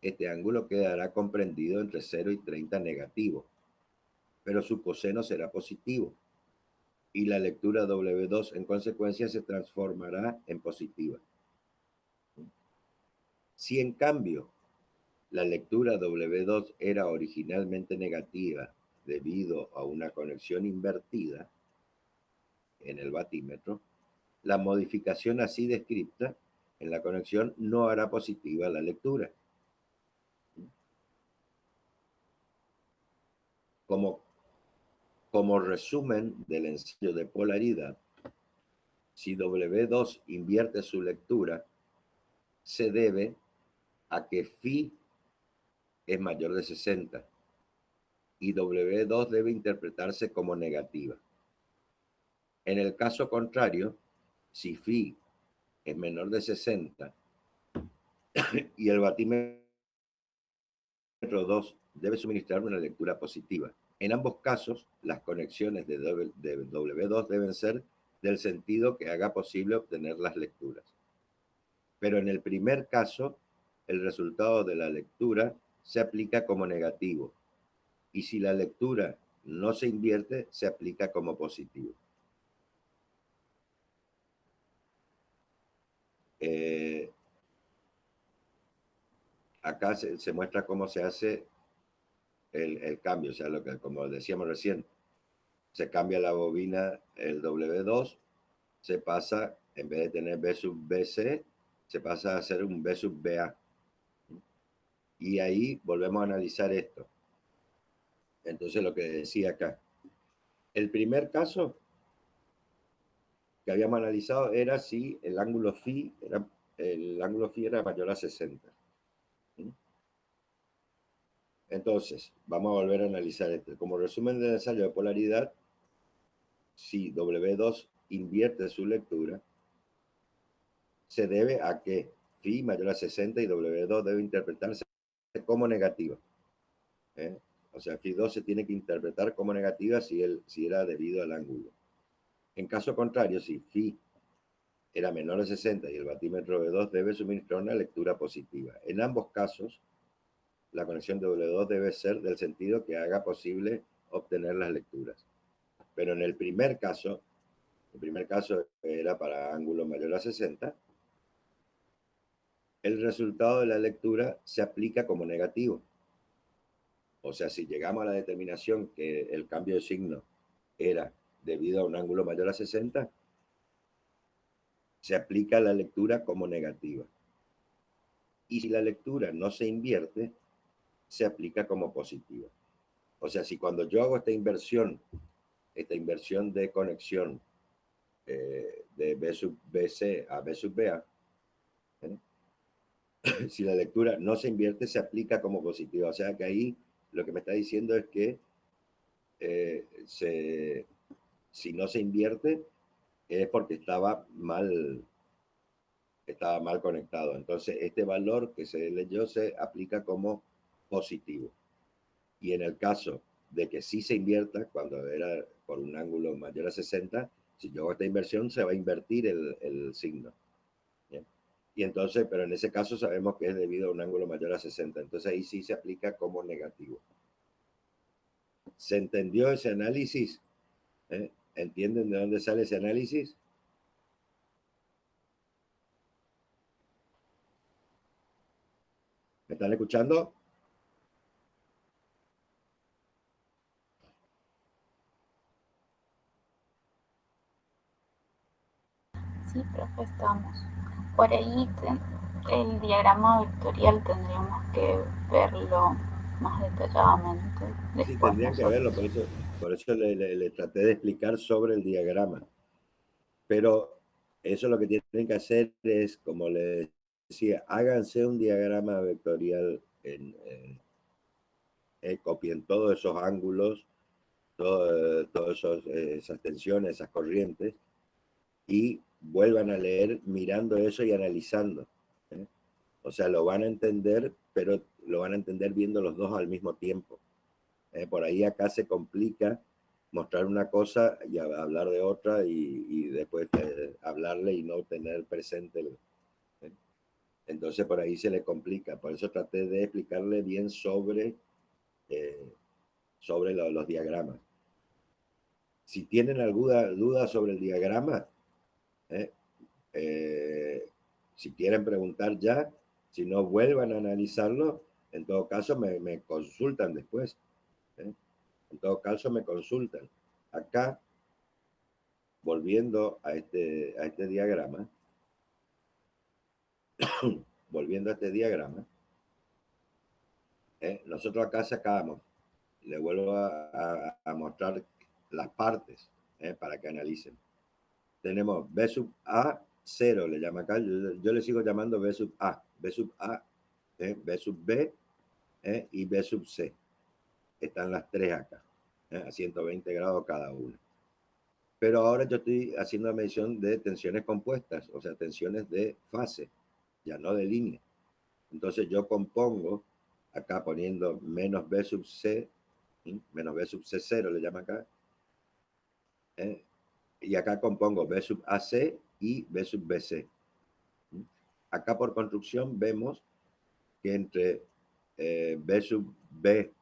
este ángulo quedará comprendido entre 0 y 30 negativo, pero su coseno será positivo, y la lectura W2 en consecuencia se transformará en positiva. Si en cambio la lectura W2 era originalmente negativa debido a una conexión invertida en el batímetro, la modificación así descrita en la conexión no hará positiva la lectura. Como resumen del ensayo de polaridad, si W2 invierte su lectura, se debe a que phi es mayor de 60 y W2 debe interpretarse como negativa. En el caso contrario, si phi es menor de 60 y el batímetro 2 debe suministrar una lectura positiva. En ambos casos, las conexiones de W2 deben ser del sentido que haga posible obtener las lecturas. Pero en el primer caso, el resultado de la lectura se aplica como negativo, y si la lectura no se invierte, se aplica como positivo. Acá se muestra cómo se hace el cambio, o sea, como decíamos recién, se cambia la bobina, el W2, se pasa, en vez de tener B sub BC, se pasa a hacer un B sub BA. Y ahí volvemos a analizar esto. Entonces, lo que decía acá, el primer caso que habíamos analizado era si el ángulo phi era mayor a 60. Entonces, vamos a volver a analizar esto. Como resumen del ensayo de polaridad, si W2 invierte su lectura, se debe a que phi mayor a 60 y W2 debe interpretarse como negativa. O sea, phi 2 se tiene que interpretar como negativa si era debido al ángulo. En caso contrario, si phi era menor de 60 y el batímetro W2 debe suministrar una lectura positiva. En ambos casos, la conexión de W2 debe ser del sentido que haga posible obtener las lecturas. Pero en el primer caso era para ángulo mayor a 60, el resultado de la lectura se aplica como negativo. O sea, si llegamos a la determinación que el cambio de signo era debido a un ángulo mayor a 60, se aplica la lectura como negativa. Y si la lectura no se invierte, se aplica como positiva. O sea, si cuando yo hago esta inversión de conexión de B sub BC a B sub BA, si la lectura no se invierte, se aplica como positiva. O sea que ahí lo que me está diciendo es que si no se invierte es porque estaba mal conectado. Entonces, este valor que se leyó se aplica como positivo. Y en el caso de que sí se invierta, cuando era por un ángulo mayor a 60, si yo hago esta inversión, se va a invertir el signo. ¿Bien? Y entonces, pero en ese caso sabemos que es debido a un ángulo mayor a 60. Entonces ahí sí se aplica como negativo. ¿Se entendió ese análisis? ¿Entienden de dónde sale ese análisis? ¿Me están escuchando? Sí, profe, estamos. Por ahí el diagrama vectorial tendríamos que verlo más detalladamente Sí, después tendrían que nosotros. verlo, por eso le traté de explicar sobre el diagrama. Pero eso lo que tienen que hacer es, como les decía, háganse un diagrama vectorial, copien todos esos ángulos, todas esas tensiones, esas corrientes, y vuelvan a leer mirando eso y analizando. ¿eh? O sea, lo van a entender, pero lo van a entender viendo los dos al mismo tiempo. Por ahí acá se complica mostrar una cosa y hablar de otra y después hablarle y no tener presente entonces por ahí se le complica. Por eso traté de explicarle bien sobre los diagramas. Si tienen alguna duda sobre el diagrama, eh, si quieren preguntar ya, si no vuelvan a analizarlo, en todo caso me consultan después. En todo caso me consultan. Acá, volviendo a este diagrama, volviendo a este diagrama, nosotros acá sacamos, le vuelvo a mostrar las partes para que analicen. Tenemos B sub A 0, le llama acá, yo le sigo llamando B sub A, B sub A, B sub B y B sub C. Están las tres acá, a 120 grados cada una. Pero ahora yo estoy haciendo la medición de tensiones compuestas, o sea, tensiones de fase, ya no de línea. Entonces yo compongo, acá poniendo menos B sub C, menos B sub C0 le llama acá, y acá compongo B sub AC y B sub BC. Acá por construcción vemos que entre B sub B,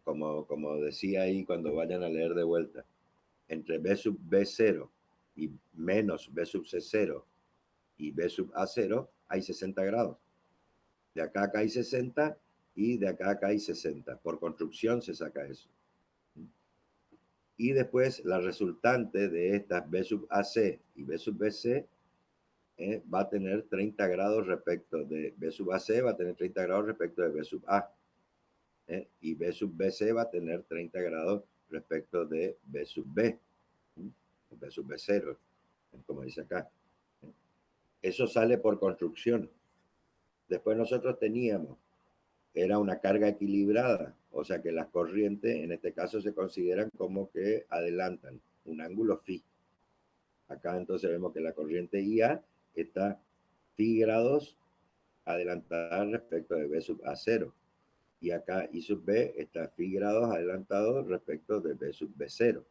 como decía ahí cuando vayan a leer de vuelta, entre B sub B0 y menos B sub C0 y B sub A0 hay 60 grados. De acá a acá hay 60 y de acá a acá hay 60. Por construcción se saca eso. Y después la resultante de estas B sub AC y B sub BC va a tener 30 grados respecto de B sub AC, va a tener 30 grados respecto de B sub A. Y B sub BC va a tener 30 grados respecto de B sub B. B sub B0, como dice acá. Eso sale por construcción. Después nosotros teníamos, era una carga equilibrada, o sea que las corrientes en este caso se consideran como que adelantan un ángulo phi. Acá entonces vemos que la corriente IA está phi grados adelantada respecto de B sub A0. Y acá I sub B está phi grados adelantado respecto de B sub B0.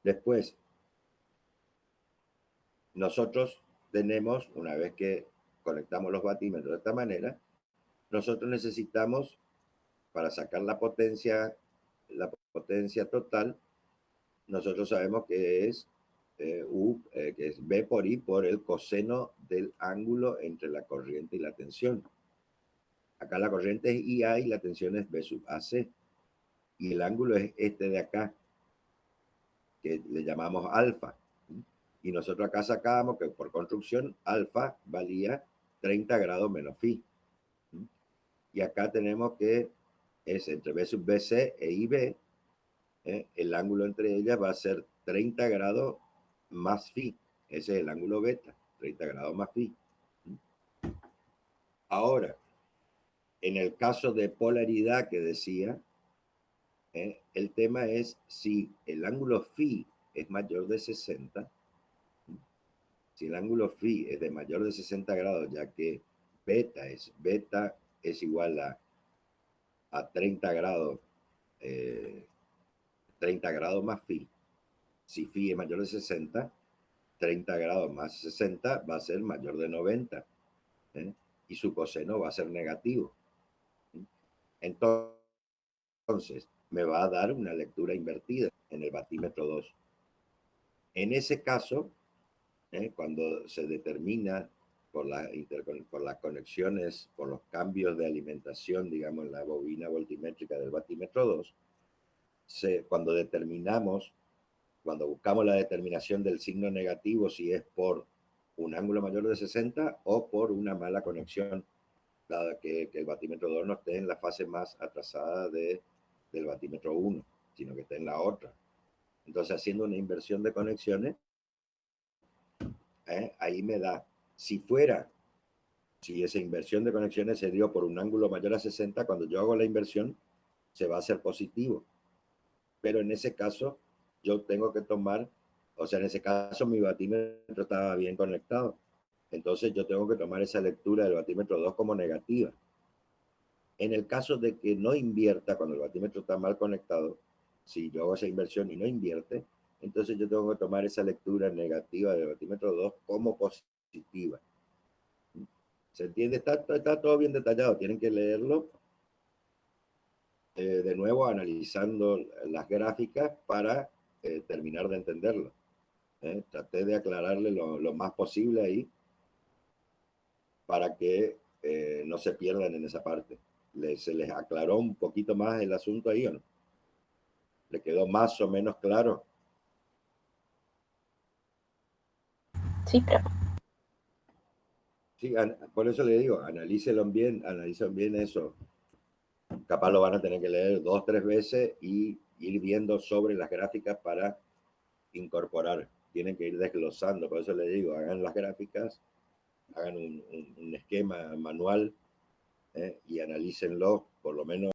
Después, nosotros tenemos, una vez que conectamos los vatímetros de esta manera, nosotros necesitamos, para sacar la potencia total, nosotros sabemos que es que es B por I por el coseno del ángulo entre la corriente y la tensión. Acá la corriente es IA y la tensión es B sub AC. Y el ángulo es este de acá, que le llamamos alfa. Y nosotros acá sacábamos que por construcción alfa valía 30 grados menos phi. Y acá tenemos que es entre B sub BC e IB, el ángulo entre ellas va a ser 30 grados más phi. Ese es el ángulo beta, 30 grados más phi. Ahora, en el caso de polaridad que decía, el tema es si el ángulo phi es mayor de 60, si el ángulo phi es de mayor de 60 grados, ya que beta es igual a 30 grados, 30 grados más phi. Si phi es mayor de 60, 30 grados más 60 va a ser mayor de 90, y su coseno va a ser negativo. Entonces, me va a dar una lectura invertida en el batímetro 2. En ese caso, cuando se determina por las conexiones, por los cambios de alimentación, digamos, en la bobina voltimétrica del batímetro 2, cuando buscamos la determinación del signo negativo, si es por un ángulo mayor de 60 o por una mala conexión, dado que el batímetro 2 no esté en la fase más atrasada del batímetro 1, sino que esté en la otra. Entonces, haciendo una inversión de conexiones, ahí me da, si esa inversión de conexiones se dio por un ángulo mayor a 60, cuando yo hago la inversión, se va a hacer positivo. Pero en ese caso, yo tengo que tomar, o sea, en ese caso mi batímetro estaba bien conectado. Entonces yo tengo que tomar esa lectura del batímetro 2 como negativa. En el caso de que no invierta, cuando el batímetro está mal conectado, si yo hago esa inversión y no invierte, entonces yo tengo que tomar esa lectura negativa del batímetro 2 como positiva. ¿Se entiende? Está todo bien detallado, tienen que leerlo de nuevo analizando las gráficas para terminar de entenderlo. Traté de aclararle lo más posible ahí para que no se pierdan en esa parte. ¿Se les aclaró un poquito más el asunto ahí o no? ¿Le quedó más o menos claro? Sí, profe. Sí, por eso le digo, analicen bien eso. Capaz lo van a tener que leer 2 o 3 veces y ir viendo sobre las gráficas para incorporar. Tienen que ir desglosando, por eso le digo, hagan las gráficas, hagan un esquema manual, y analícenlo por lo menos